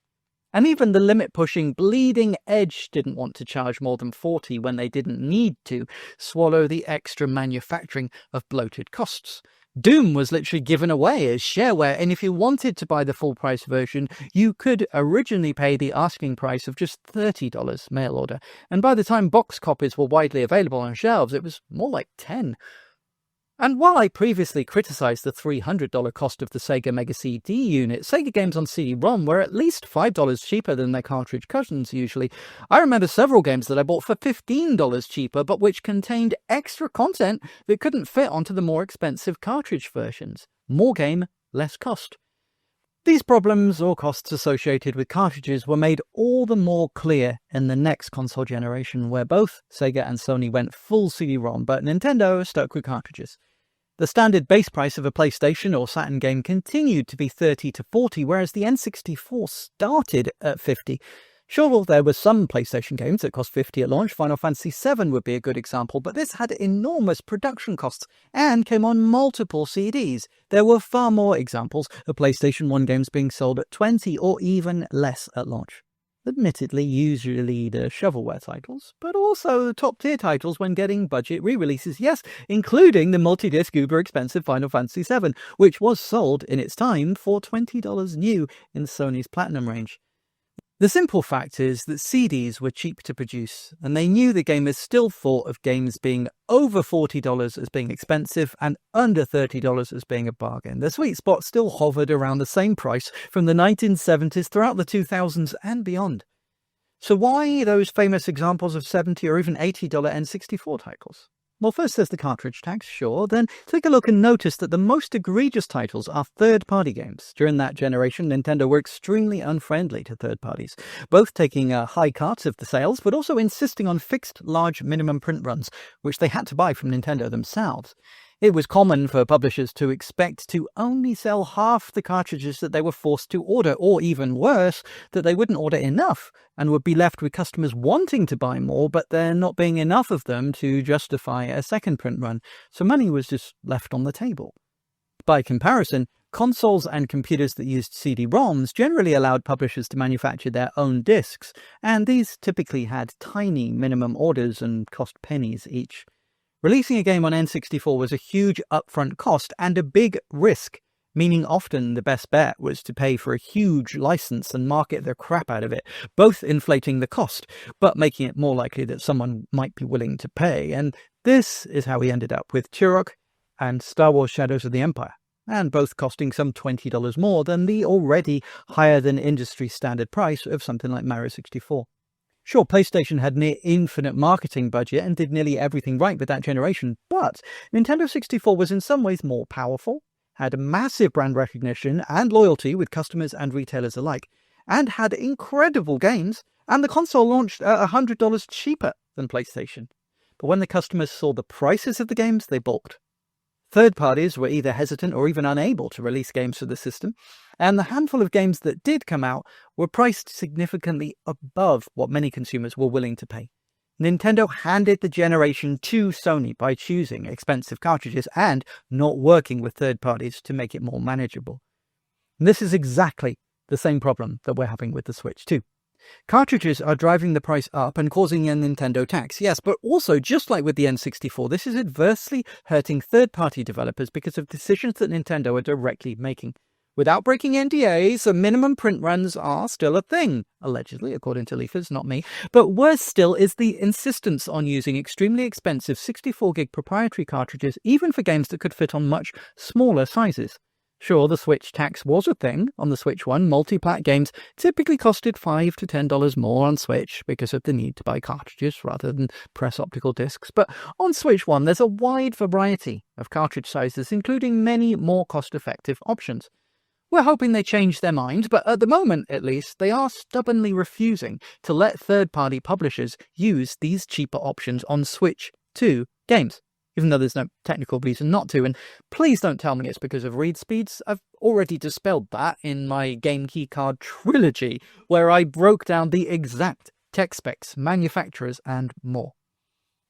And even the limit-pushing Bleeding Edge didn't want to charge more than $40 when they didn't need to swallow the extra manufacturing of bloated costs. Doom was literally given away as shareware, and if you wanted to buy the full-price version, you could originally pay the asking price of just $30 mail order. And by the time box copies were widely available on shelves, it was more like $10. And while I previously criticised the $300 cost of the Sega Mega CD unit, Sega games on CD-ROM were at least $5 cheaper than their cartridge cousins usually. I remember several games that I bought for $15 cheaper, but which contained extra content that couldn't fit onto the more expensive cartridge versions. More game, less cost. These problems or costs associated with cartridges were made all the more clear in the next console generation, where both Sega and Sony went full CD-ROM, but Nintendo stuck with cartridges. The standard base price of a PlayStation or Saturn game continued to be $30 to $40, whereas the N64 started at $50. Sure, there were some PlayStation games that cost $50 at launch. Final Fantasy VII would be a good example, but this had enormous production costs and came on multiple CDs. There were far more examples of PlayStation 1 games being sold at $20 or even less at launch. Admittedly, usually the shovelware titles, but also top-tier titles when getting budget re-releases, yes, including the multi-disc uber-expensive Final Fantasy VII, which was sold in its time for $20 new in Sony's Platinum range. The simple fact is that CDs were cheap to produce, and they knew the gamers still thought of games being over $40 as being expensive and under $30 as being a bargain. The sweet spot still hovered around the same price from the 1970s throughout the 2000s and beyond. So why those famous examples of $70 or even $80 N64 titles? Well, first there's the cartridge tax, sure. Then take a look and notice that the most egregious titles are third-party games. During that generation, Nintendo were extremely unfriendly to third parties, both taking a high cut of the sales, but also insisting on fixed large minimum print runs, which they had to buy from Nintendo themselves. It was common for publishers to expect to only sell half the cartridges that they were forced to order, or even worse, that they wouldn't order enough and would be left with customers wanting to buy more, but there not being enough of them to justify a second print run, so money was just left on the table. By comparison, consoles and computers that used CD-ROMs generally allowed publishers to manufacture their own discs, and these typically had tiny minimum orders and cost pennies each. Releasing a game on N64 was a huge upfront cost and a big risk, meaning often the best bet was to pay for a huge license and market the crap out of it, both inflating the cost, but making it more likely that someone might be willing to pay. And this is how we ended up with Turok and Star Wars Shadows of the Empire, and both costing some $20 more than the already higher than industry standard price of something like Mario 64. Sure, PlayStation had near infinite marketing budget and did nearly everything right with that generation, but Nintendo 64 was in some ways more powerful, had massive brand recognition and loyalty with customers and retailers alike, and had incredible games, and the console launched at $100 cheaper than PlayStation. But when the customers saw the prices of the games, they balked. Third parties were either hesitant or even unable to release games for the system, and the handful of games that did come out were priced significantly above what many consumers were willing to pay. Nintendo handed the generation to Sony by choosing expensive cartridges and not working with third parties to make it more manageable. And this is exactly the same problem that we're having with the Switch 2. Cartridges are driving the price up and causing a Nintendo tax, yes, but also, just like with the N64, this is adversely hurting third-party developers because of decisions that Nintendo are directly making. Without breaking NDAs, the minimum print runs are still a thing, allegedly, according to leakers, not me. But worse still is the insistence on using extremely expensive 64-gig proprietary cartridges, even for games that could fit on much smaller sizes. Sure, the Switch tax was a thing. On the Switch 1, multi-plat games typically costed $5 to $10 more on Switch because of the need to buy cartridges rather than press optical discs. But on Switch 1, there's a wide variety of cartridge sizes, including many more cost-effective options. We're hoping they change their mind, but at the moment, at least, they are stubbornly refusing to let third-party publishers use these cheaper options on Switch 2 games, even though there's no technical reason not to. And please don't tell me it's because of read speeds. I've already dispelled that in my Game Keycard trilogy, where I broke down the exact tech specs, manufacturers, and more.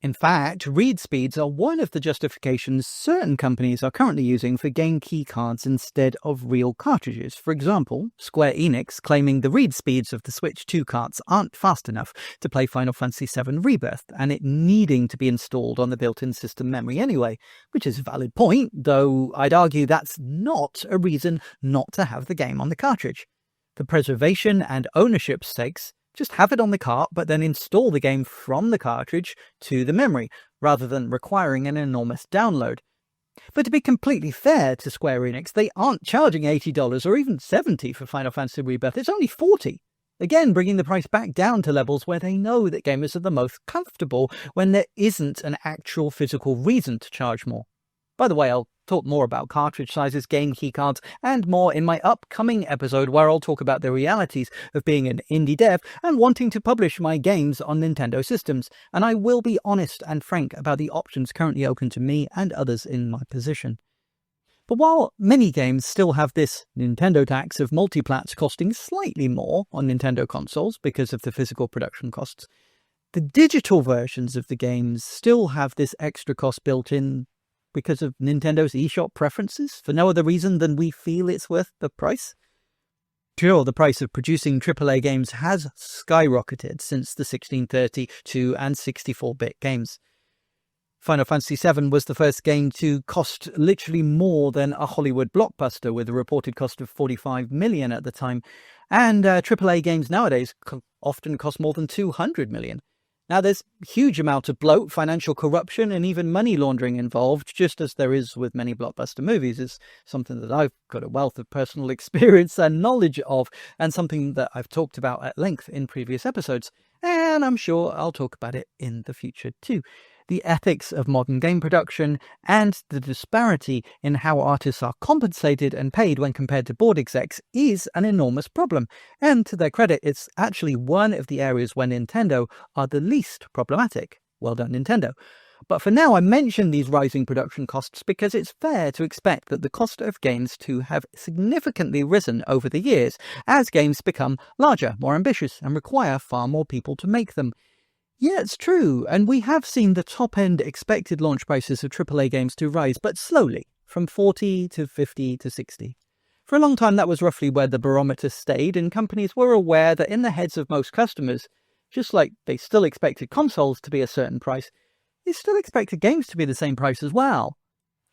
In fact, read speeds are one of the justifications certain companies are currently using for game keycards instead of real cartridges. For example, Square Enix claiming the read speeds of the Switch 2 carts aren't fast enough to play Final Fantasy VII Rebirth, and it needing to be installed on the built-in system memory anyway, which is a valid point, though I'd argue that's not a reason not to have the game on the cartridge. For preservation and ownership's sakes, just have it on the cart, but then install the game from the cartridge to the memory, rather than requiring an enormous download. But to be completely fair to Square Enix, they aren't charging $80 or even $70 for Final Fantasy Rebirth. It's only $40. Again, bringing the price back down to levels where they know that gamers are the most comfortable when there isn't an actual physical reason to charge more. By the way, I'll talk more about cartridge sizes, game keycards, and more in my upcoming episode where I'll talk about the realities of being an indie dev and wanting to publish my games on Nintendo systems, and I will be honest and frank about the options currently open to me and others in my position. But while many games still have this Nintendo tax of multiplats costing slightly more on Nintendo consoles because of the physical production costs, the digital versions of the games still have this extra cost built in because of Nintendo's eShop preferences, for no other reason than we feel it's worth the price. Sure, the price of producing AAA games has skyrocketed since the 1632 and 64-bit games. Final Fantasy VII was the first game to cost literally more than a Hollywood blockbuster, with a reported cost of $45 million at the time, and AAA games nowadays often cost more than $200 million. Now, there's a huge amount of bloat, financial corruption, and even money laundering involved, just as there is with many blockbuster movies. It's something that I've got a wealth of personal experience and knowledge of, and something that I've talked about at length in previous episodes, and I'm sure I'll talk about it in the future too. The ethics of modern game production and the disparity in how artists are compensated and paid when compared to board execs is an enormous problem. And to their credit, it's actually one of the areas where Nintendo are the least problematic. Well done, Nintendo. But for now, I mention these rising production costs because it's fair to expect that the cost of games to have significantly risen over the years as games become larger, more ambitious, and require far more people to make them. Yeah, it's true, and we have seen the top-end expected launch prices of AAA games to rise, but slowly, from 40 to 50 to 60. For a long time, that was roughly where the barometer stayed, and companies were aware that in the heads of most customers, just like they still expected consoles to be a certain price, they still expected games to be the same price as well.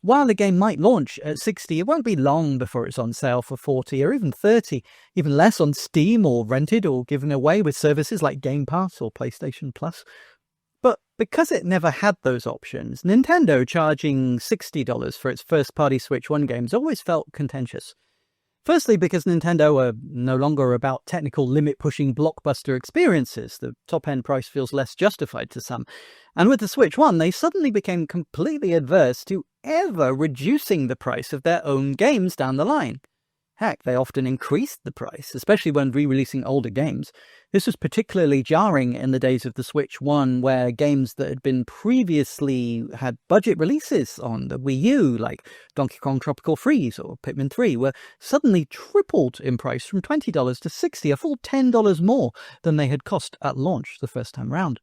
While the game might launch at 60, it won't be long before it's on sale for 40 or even 30, even less on Steam or rented or given away with services like Game Pass or PlayStation Plus. But because it never had those options, Nintendo charging $60 for its first-party Switch 1 games always felt contentious. Firstly, because Nintendo are no longer about technical limit-pushing blockbuster experiences. The top-end price feels less justified to some. And with the Switch 1, they suddenly became completely adverse to ever reducing the price of their own games down the line. Heck, they often increased the price, especially when re-releasing older games. This was particularly jarring in the days of the Switch 1, where games that had been previously had budget releases on the Wii U, like Donkey Kong Tropical Freeze or Pikmin 3, were suddenly tripled in price from $20 to $60, a full $10 more than they had cost at launch the first time round.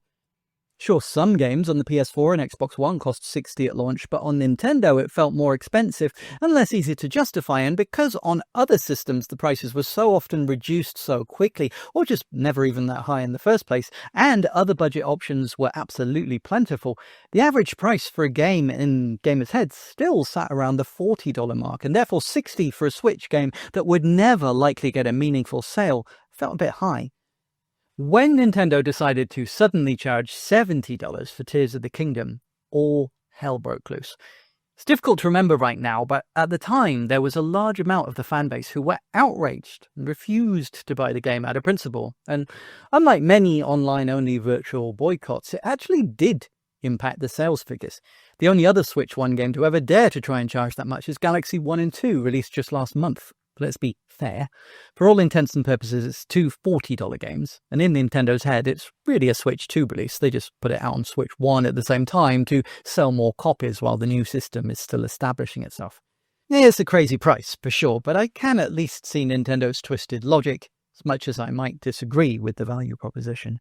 Sure, some games on the PS4 and Xbox One cost $60 at launch, but on Nintendo it felt more expensive and less easy to justify, and because on other systems the prices were so often reduced so quickly, or just never even that high in the first place, and other budget options were absolutely plentiful, the average price for a game in gamers' heads still sat around the $40 mark, and therefore $60 for a Switch game that would never likely get a meaningful sale felt a bit high. When Nintendo decided to suddenly charge $70 for Tears of the Kingdom, all hell broke loose. It's difficult to remember right now, but at the time there was a large amount of the fanbase who were outraged and refused to buy the game out of principle. And unlike many online-only virtual boycotts, it actually did impact the sales figures. The only other Switch 1 game to ever dare to try and charge that much is Galaxy 1 and 2, released just last month. Let's be fair. For all intents and purposes, it's two $40 games, and in Nintendo's head, it's really a Switch 2 release. They just put it out on Switch 1 at the same time to sell more copies while the new system is still establishing itself. Yeah, it's a crazy price, for sure, but I can at least see Nintendo's twisted logic, as much as I might disagree with the value proposition.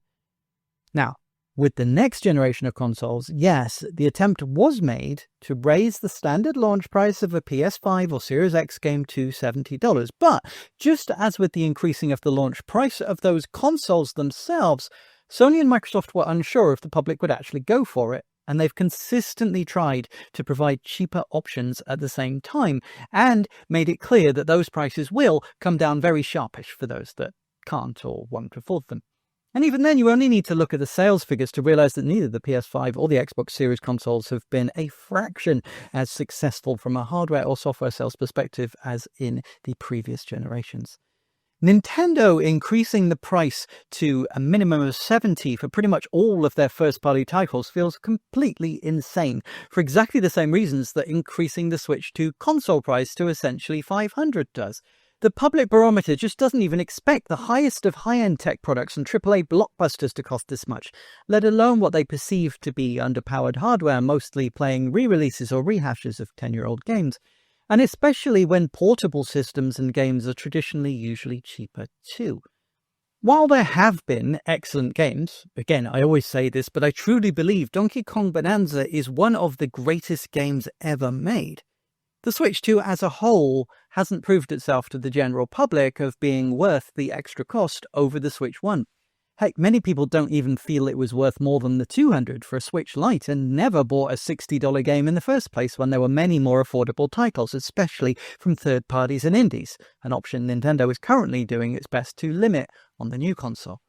Now, with the next generation of consoles, yes, the attempt was made to raise the standard launch price of a PS5 or Series X game to $70. But just as with the increasing of the launch price of those consoles themselves, Sony and Microsoft were unsure if the public would actually go for it. And they've consistently tried to provide cheaper options at the same time and made it clear that those prices will come down very sharpish for those that can't or won't afford them. And even then, you only need to look at the sales figures to realize that neither the PS5 or the Xbox Series consoles have been a fraction as successful from a hardware or software sales perspective as in the previous generations. Nintendo increasing the price to a minimum of $70 for pretty much all of their first-party titles feels completely insane, for exactly the same reasons that increasing the Switch 2 console price to essentially $500 does. The public barometer just doesn't even expect the highest of high-end tech products and AAA blockbusters to cost this much, let alone what they perceive to be underpowered hardware, mostly playing re-releases or rehashes of 10-year-old games. And especially when portable systems and games are traditionally usually cheaper too. While there have been excellent games, again, I always say this, but I truly believe Donkey Kong Bonanza is one of the greatest games ever made. The Switch 2 as a whole hasn't proved itself to the general public of being worth the extra cost over the Switch 1. Heck, many people don't even feel it was worth more than the $200 for a Switch Lite and never bought a $60 game in the first place when there were many more affordable titles, especially from third parties and indies, an option Nintendo is currently doing its best to limit on the new console.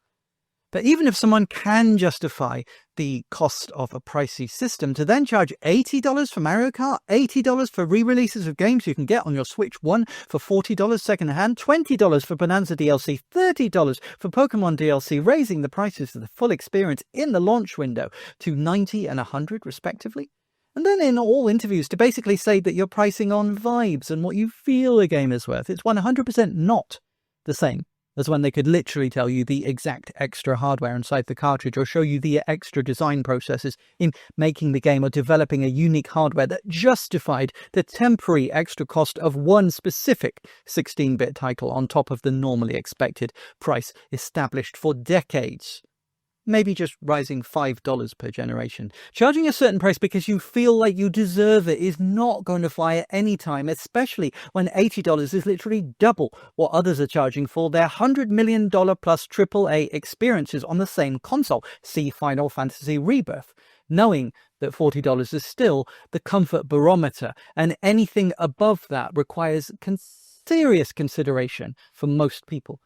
But even if someone can justify the cost of a pricey system, to then charge $80 for Mario Kart, $80 for re-releases of games you can get on your Switch 1 for $40 second-hand, $20 for Bonanza DLC, $30 for Pokemon DLC, raising the prices of the full experience in the launch window to $90 and $100 respectively. And then in all interviews to basically say that you're pricing on vibes and what you feel a game is worth, it's 100% not the same as when they could literally tell you the exact extra hardware inside the cartridge or show you the extra design processes in making the game or developing a unique hardware that justified the temporary extra cost of one specific 16-bit title on top of the normally expected price established for decades. Maybe just rising $5 per generation. Charging a certain price because you feel like you deserve it is not going to fly at any time, especially when $80 is literally double what others are charging for their $100 million plus AAA experiences on the same console. See Final Fantasy Rebirth. Knowing that $40 is still the comfort barometer, and anything above that requires serious consideration for most people.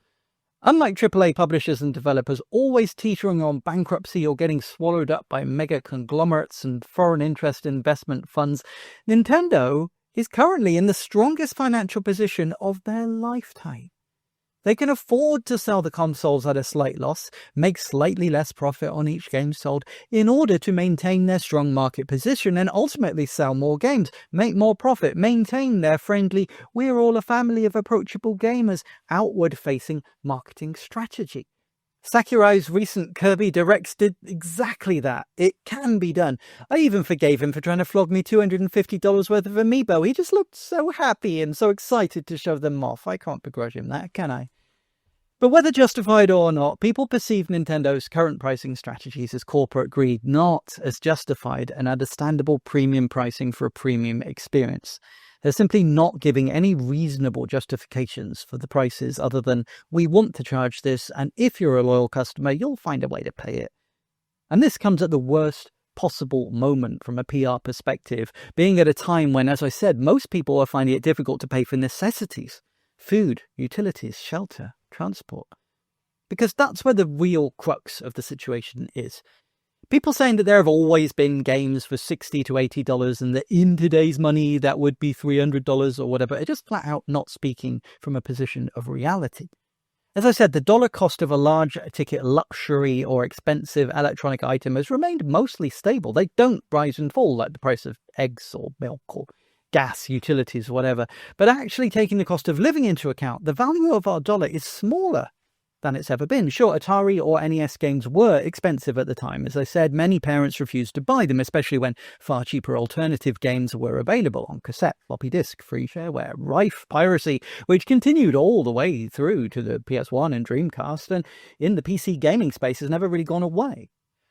Unlike AAA publishers and developers always teetering on bankruptcy or getting swallowed up by mega conglomerates and foreign interest investment funds, Nintendo is currently in the strongest financial position of their lifetime. They can afford to sell the consoles at a slight loss, make slightly less profit on each game sold in order to maintain their strong market position and ultimately sell more games, make more profit, maintain their friendly, we're all a family of approachable gamers, outward-facing marketing strategy. Sakurai's recent Kirby Directs did exactly that. It can be done. I even forgave him for trying to flog me $250 worth of amiibo. He just looked so happy and so excited to show them off. I can't begrudge him that, can I? But whether justified or not, people perceive Nintendo's current pricing strategies as corporate greed, not as justified and understandable premium pricing for a premium experience. They're simply not giving any reasonable justifications for the prices other than, we want to charge this, and if you're a loyal customer, you'll find a way to pay it. And this comes at the worst possible moment from a PR perspective, being at a time when, as I said, most people are finding it difficult to pay for necessities, food, utilities, shelter, transport. Because that's where the real crux of the situation is. People saying that there have always been games for $60 to $80 and that in today's money that would be $300 or whatever, are just flat out not speaking from a position of reality. As I said, the dollar cost of a large ticket luxury or expensive electronic item has remained mostly stable. They don't rise and fall like the price of eggs or milk or gas, utilities, whatever. But actually taking the cost of living into account, the value of our dollar is smaller than it's ever been. Sure, Atari or NES games were expensive at the time. As I said, many parents refused to buy them, especially when far cheaper alternative games were available on cassette, floppy disk, free shareware, rife piracy, which continued all the way through to the PS1 and Dreamcast, and in the PC gaming space has never really gone away.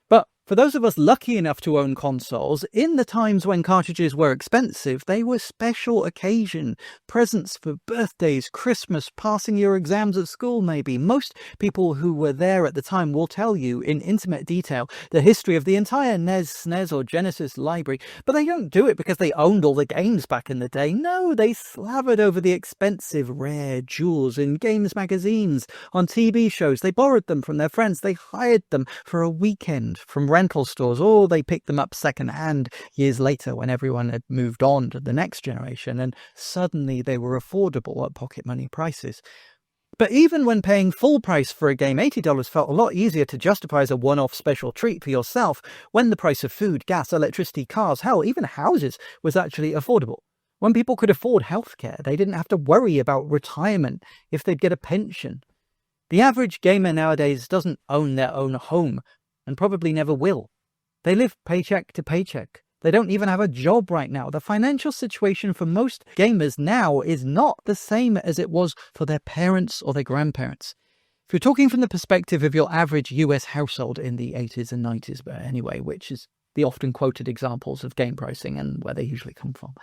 But for those of us lucky enough to own consoles, in the times when cartridges were expensive, they were special occasion, presents for birthdays, Christmas, passing your exams at school maybe. Most people who were there at the time will tell you in intimate detail the history of the entire NES, SNES or Genesis library, but they don't do it because they owned all the games back in the day. No, they slathered over the expensive, rare jewels in games magazines, on TV shows. They borrowed them from their friends. They hired them for a weekend from rental stores, or they picked them up second-hand years later when everyone had moved on to the next generation, and suddenly they were affordable at pocket money prices. But even when paying full price for a game, $80 felt a lot easier to justify as a one-off special treat for yourself when the price of food, gas, electricity, cars, hell, even houses was actually affordable. When people could afford healthcare, they didn't have to worry about retirement, if they'd get a pension. The average gamer nowadays doesn't own their own home, and probably never will. They live paycheck to paycheck. They don't even have a job right now. The financial situation for most gamers now is not the same as it was for their parents or their grandparents. If you're talking from the perspective of your average US household in the 80s and 90s, but anyway, which is the often quoted examples of game pricing and where they usually come from.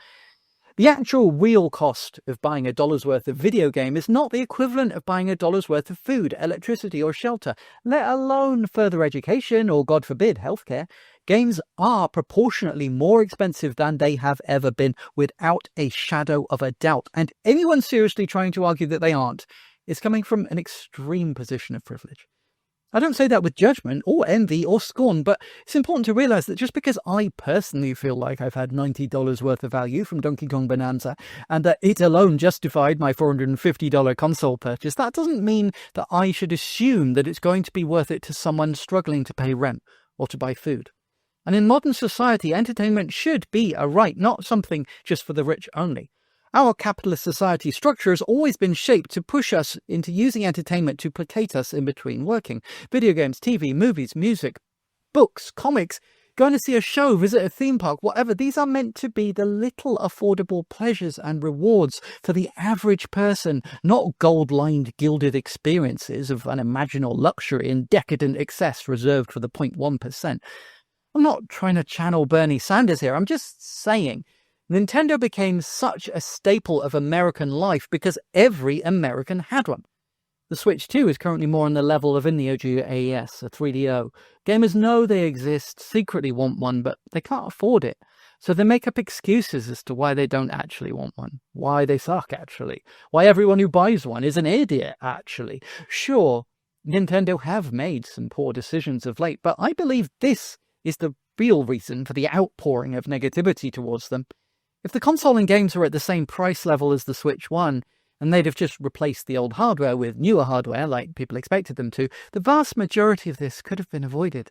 The actual real cost of buying a dollar's worth of video game is not the equivalent of buying a dollar's worth of food, electricity or shelter, let alone further education or, God forbid, healthcare. Games are proportionately more expensive than they have ever been, without a shadow of a doubt. And anyone seriously trying to argue that they aren't is coming from an extreme position of privilege. I don't say that with judgment or envy or scorn, but it's important to realize that just because I personally feel like I've had $90 worth of value from Donkey Kong Bonanza and that it alone justified my $450 console purchase, that doesn't mean that I should assume that it's going to be worth it to someone struggling to pay rent or to buy food. And in modern society, entertainment should be a right, not something just for the rich only. Our capitalist society structure has always been shaped to push us into using entertainment to placate us in between working. Video games, TV, movies, music, books, comics, going to see a show, visit a theme park, whatever. These are meant to be the little affordable pleasures and rewards for the average person, not gold-lined, gilded experiences of unimaginable luxury and decadent excess reserved for the 0.1%. I'm not trying to channel Bernie Sanders here. I'm just saying Nintendo became such a staple of American life because every American had one. The Switch 2 is currently more on the level of a Neo Geo AES, a 3DO. Gamers know they exist, secretly want one, but they can't afford it. So they make up excuses as to why they don't actually want one, why they suck actually, why everyone who buys one is an idiot actually. Sure, Nintendo have made some poor decisions of late, but I believe this is the real reason for the outpouring of negativity towards them. If the console and games were at the same price level as the Switch 1, and they'd have just replaced the old hardware with newer hardware like people expected them to, the vast majority of this could have been avoided.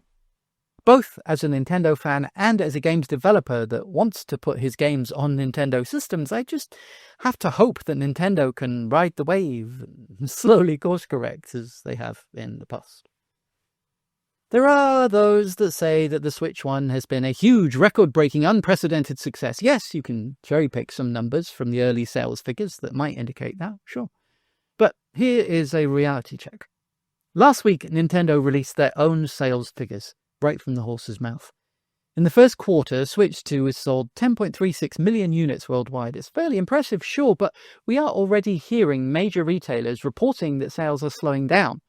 Both as a Nintendo fan and as a games developer that wants to put his games on Nintendo systems, I just have to hope that Nintendo can ride the wave and slowly course correct as they have in the past. There are those that say that the Switch 1 has been a huge, record-breaking, unprecedented success. Yes, you can cherry-pick some numbers from the early sales figures that might indicate that, sure. But Here is a reality check. Last week, Nintendo released their own sales figures, right from the horse's mouth. In the first quarter, Switch 2 has sold 10.36 million units worldwide. It's fairly impressive, sure, but we are already hearing major retailers reporting that sales are slowing down.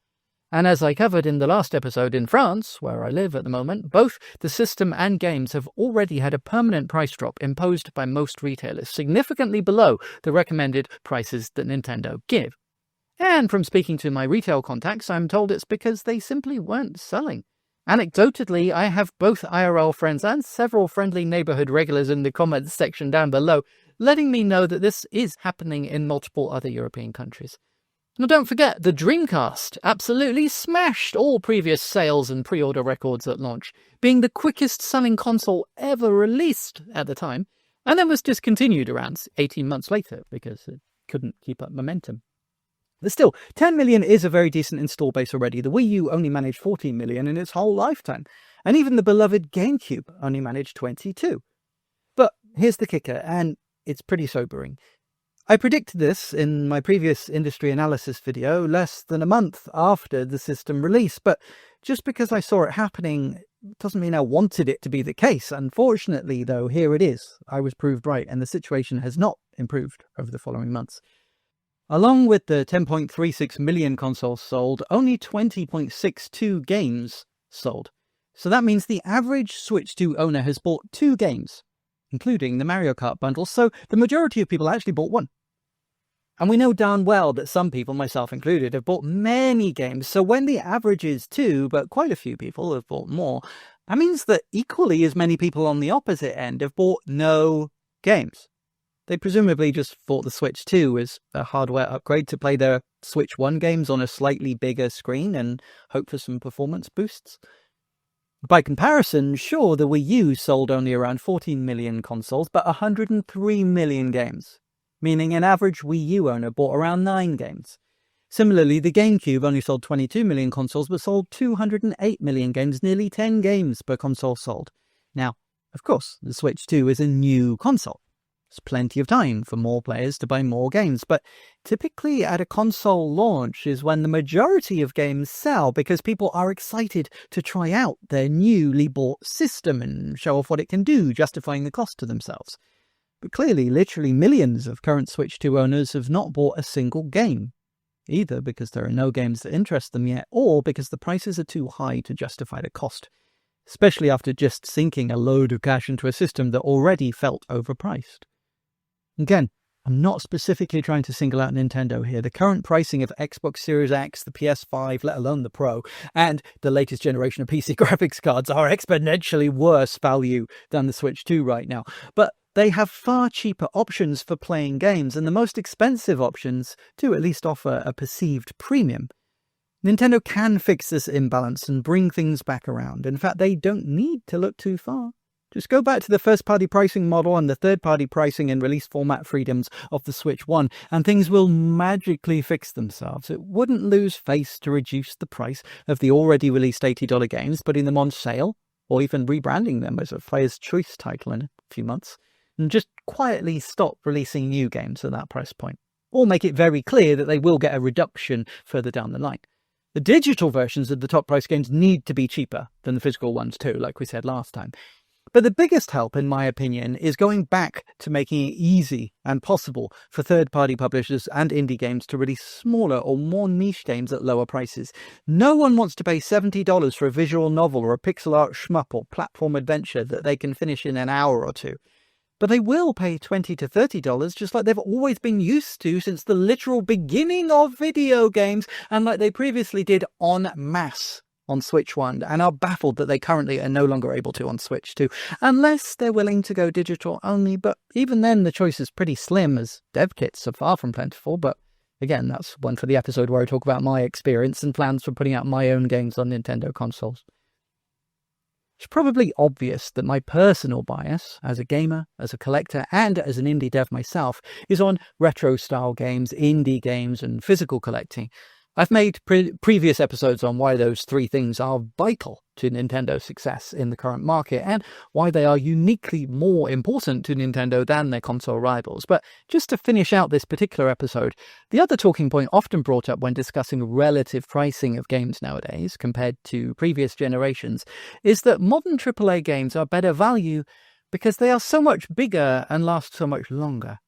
And as I covered in the last episode, in France, where I live at the moment, both the system and games have already had a permanent price drop imposed by most retailers, significantly below the recommended prices that Nintendo give. And from speaking to my retail contacts, I'm told it's because they simply weren't selling. Anecdotally, I have both IRL friends and several friendly neighborhood regulars in the comments section down below, letting me know that this is happening in multiple other European countries. Now don't forget, the Dreamcast absolutely smashed all previous sales and pre-order records at launch, being the quickest selling console ever released at the time, and then was discontinued around 18 months later because it couldn't keep up momentum. But still, 10 million is a very decent install base already. The Wii U only managed 14 million in its whole lifetime, and even the beloved GameCube only managed 22. But here's the kicker, and it's pretty sobering. I predicted this in my previous industry analysis video less than a month after the system release, but just because I saw it happening doesn't mean I wanted it to be the case. Unfortunately, though, here it is. I was proved right, and the situation has not improved over the following months. Along with the 10.36 million consoles sold, only 20.62 games sold. So that means the average Switch 2 owner has bought 2 games, including the Mario Kart bundle, so the majority of people actually bought 1. And we know darn well that some people, myself included, have bought many games, so when the average is 2, but quite a few people have bought more, that means that equally as many people on the opposite end have bought no games. They presumably just bought the Switch 2 as a hardware upgrade to play their Switch 1 games on a slightly bigger screen and hope for some performance boosts. By comparison, sure, the Wii U sold only around 14 million consoles, but 103 million games, meaning an average Wii U owner bought around 9 games. Similarly, the GameCube only sold 22 million consoles, but sold 208 million games, nearly 10 games per console sold. Now, of course, the Switch 2 is a new console. There's plenty of time for more players to buy more games, but typically at a console launch is when the majority of games sell because people are excited to try out their newly bought system and show off what it can do, justifying the cost to themselves. But clearly, literally millions of current Switch 2 owners have not bought a single game, either because there are no games that interest them yet, or because the prices are too high to justify the cost, especially after just sinking a load of cash into a system that already felt overpriced. Again, I'm not specifically trying to single out Nintendo here. The current pricing of Xbox Series X, the PS5, let alone the Pro, and the latest generation of PC graphics cards are exponentially worse value than the Switch 2 right now. But they have far cheaper options for playing games, and the most expensive options do at least offer a perceived premium. Nintendo can fix this imbalance and bring things back around. In fact, they don't need to look too far. Just go back to the first-party pricing model and the third-party pricing and release format freedoms of the Switch 1, and things will magically fix themselves. It wouldn't lose face to reduce the price of the already released $80 games, putting them on sale, or even rebranding them as a Player's Choice title in a few months, and just quietly stop releasing new games at that price point. Or make it very clear that they will get a reduction further down the line. The digital versions of the top-price games need to be cheaper than the physical ones too, like we said last time. But the biggest help, in my opinion, is going back to making it easy and possible for third-party publishers and indie games to release smaller or more niche games at lower prices. No one wants to pay $70 for a visual novel or a pixel art shmup or platform adventure that they can finish in an hour or two. But they will pay $20 to $30 just like they've always been used to since the literal beginning of video games, and like they previously did en masse on Switch 1, and are baffled that they currently are no longer able to on Switch 2, unless they're willing to go digital only. But even then, the choice is pretty slim, as dev kits are far from plentiful. But again, that's one for the episode where I talk about my experience and plans for putting out my own games on Nintendo consoles. It's probably obvious that my personal bias, as a gamer, as a collector, and as an indie dev myself, is on retro-style games, indie games, and physical collecting. I've made previous episodes on why those three things are vital to Nintendo's success in the current market and why they are uniquely more important to Nintendo than their console rivals. But just to finish out this particular episode, the other talking point often brought up when discussing relative pricing of games nowadays compared to previous generations is that modern AAA games are better value because they are so much bigger and last so much longer.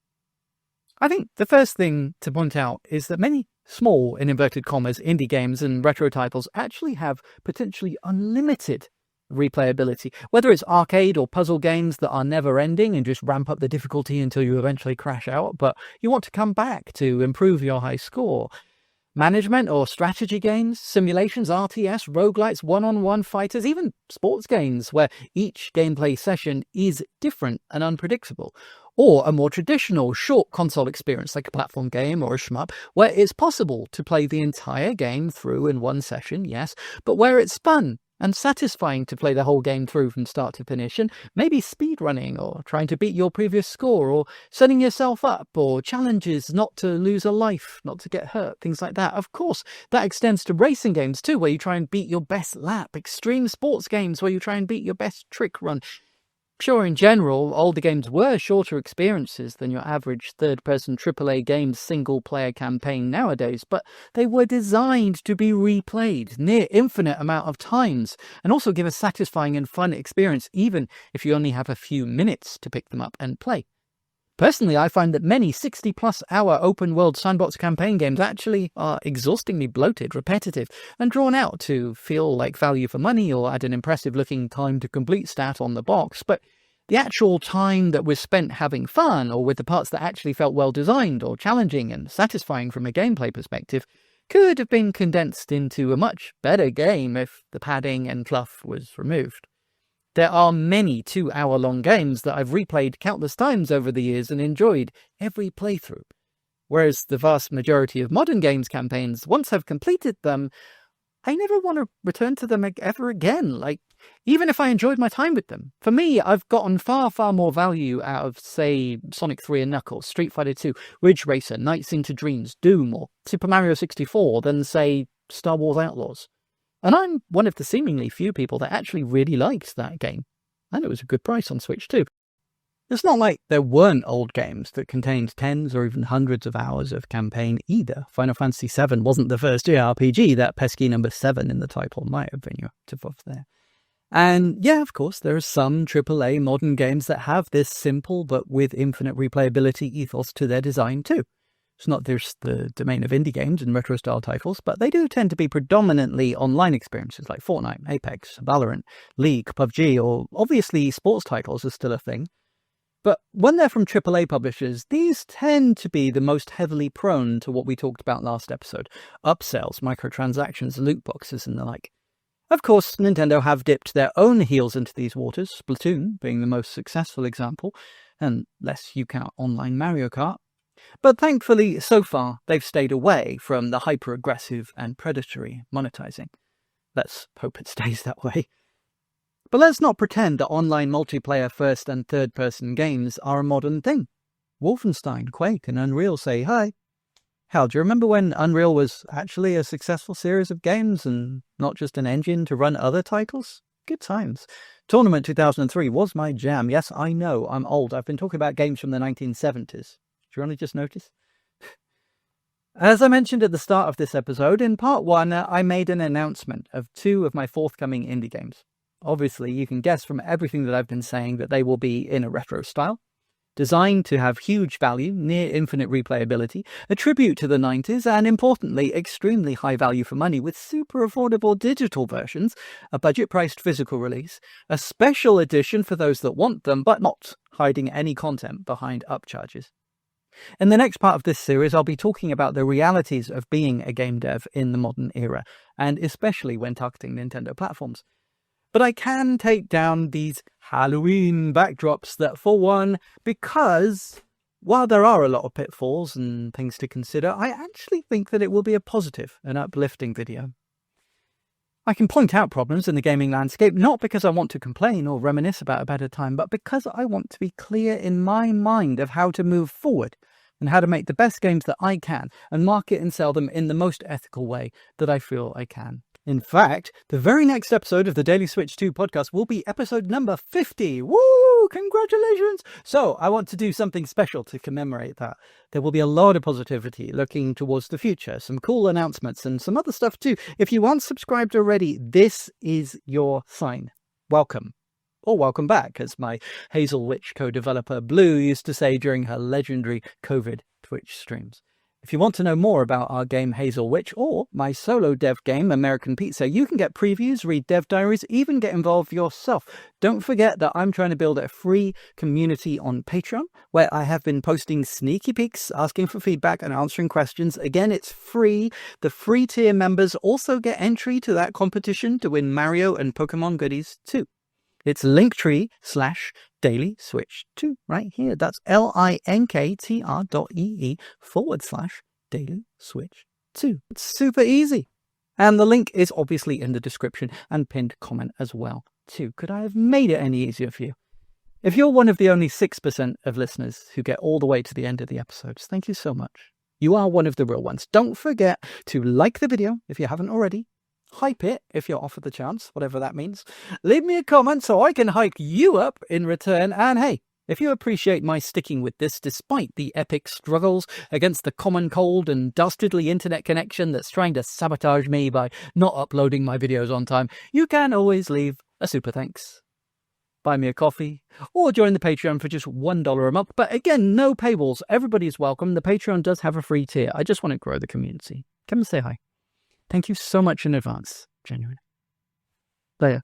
I think the first thing to point out is that many small, in inverted commas, indie games and retro titles actually have potentially unlimited replayability, whether it's arcade or puzzle games that are never-ending and just ramp up the difficulty until you eventually crash out, but you want to come back to improve your high score. Management or strategy games, simulations, RTS, roguelites, one-on-one fighters, even sports games where each gameplay session is different and unpredictable. Or a more traditional, short console experience like a platform game or a shmup, where it's possible to play the entire game through in one session, yes, but where it's fun and satisfying to play the whole game through from start to finish, and maybe speedrunning or trying to beat your previous score or setting yourself up, or challenges not to lose a life, not to get hurt, things like that. Of course, that extends to racing games too, where you try and beat your best lap, extreme sports games where you try and beat your best trick run. Sure, in general, older games were shorter experiences than your average third-person AAA game's single-player campaign nowadays, but they were designed to be replayed near infinite amount of times, and also give a satisfying and fun experience, even if you only have a few minutes to pick them up and play. Personally, I find that many 60-plus hour open-world sandbox campaign games actually are exhaustingly bloated, repetitive, and drawn out to feel like value for money or add an impressive-looking time-to-complete stat on the box, but the actual time that was spent having fun, or with the parts that actually felt well-designed or challenging and satisfying from a gameplay perspective, could have been condensed into a much better game if the padding and fluff was removed. There are many 2-hour-long games that I've replayed countless times over the years and enjoyed every playthrough. Whereas the vast majority of modern games campaigns, once I've completed them, I never want to return to them ever again, even if I enjoyed my time with them. For me, I've gotten far, far more value out of, say, Sonic 3 and Knuckles, Street Fighter 2, Ridge Racer, Nights into Dreams, Doom, or Super Mario 64 than, say, Star Wars Outlaws. And I'm one of the seemingly few people that actually really liked that game. And it was a good price on Switch too. It's not like there weren't old games that contained tens or even hundreds of hours of campaign either. Final Fantasy VII wasn't the first JRPG, that pesky number 7 in the title might have been your tip-off there. And yeah, of course, there are some AAA modern games that have this simple but with infinite replayability ethos to their design too. It's not just the domain of indie games and retro-style titles, but they do tend to be predominantly online experiences like Fortnite, Apex, Valorant, League, PUBG, or obviously sports titles are still a thing. But when they're from AAA publishers, these tend to be the most heavily prone to what we talked about last episode: upsells, microtransactions, loot boxes, and the like. Of course, Nintendo have dipped their own heels into these waters, Splatoon being the most successful example, unless you count online Mario Kart. But thankfully, so far, they've stayed away from the hyper-aggressive and predatory monetizing. Let's hope it stays that way. But let's not pretend that online multiplayer first and third-person games are a modern thing. Wolfenstein, Quake, and Unreal say hi. Hell, do you remember when Unreal was actually a successful series of games and not just an engine to run other titles? Good times. Tournament 2003 was my jam. Yes, I know, I'm old. I've been talking about games from the 1970s. Did you only just notice? As I mentioned at the start of this episode, in part 1, I made an announcement of 2 of my forthcoming indie games. Obviously, you can guess from everything that I've been saying that they will be in a retro style, designed to have huge value, near infinite replayability, a tribute to the 90s, and importantly, extremely high value for money with super affordable digital versions, a budget-priced physical release, a special edition for those that want them, but not hiding any content behind upcharges. In the next part of this series, I'll be talking about the realities of being a game dev in the modern era, and especially when targeting Nintendo platforms. But I can take down these Halloween backdrops that, for one, because while there are a lot of pitfalls and things to consider, I actually think that it will be a positive and uplifting video. I can point out problems in the gaming landscape, not because I want to complain or reminisce about a better time, but because I want to be clear in my mind of how to move forward and how to make the best games that I can and market and sell them in the most ethical way that I feel I can. In fact, the very next episode of the Daily Switch 2 podcast will be episode number 50. Woo! Congratulations! So I want to do something special to commemorate that. There will be a lot of positivity looking towards the future, some cool announcements and some other stuff too. If you aren't subscribed already, this is your sign. Welcome. Or welcome back, as my Hazel Witch co-developer Blue used to say during her legendary COVID Twitch streams. If you want to know more about our game Hazel Witch or my solo dev game American Pizza, you can get previews, read dev diaries, even get involved yourself. Don't forget that I'm trying to build a free community on Patreon, where I have been posting sneaky peeks, asking for feedback and answering questions. Again, it's free. The free tier members also get entry to that competition to win Mario and Pokemon goodies too. It's linktree/dailyswitch2 right here. That's linktr.ee/dailyswitch2. It's super easy. And the link is obviously in the description and pinned comment as well too. Could I have made it any easier for you? If you're one of the only 6% of listeners who get all the way to the end of the episodes, thank you so much. You are one of the real ones. Don't forget to like the video if you haven't already. Hype it if you're offered the chance, whatever that means. Leave me a comment so I can hype you up in return. And hey, if you appreciate my sticking with this despite the epic struggles against the common cold and dastardly internet connection that's trying to sabotage me by not uploading my videos on time, you can always leave a super thanks, buy me a coffee, or join the Patreon for just $1 a month. But again, no paywalls. Everybody's welcome. The Patreon does have a free tier. I just want to grow the community. Come and say hi. Thank you so much in advance. Genuine. Later.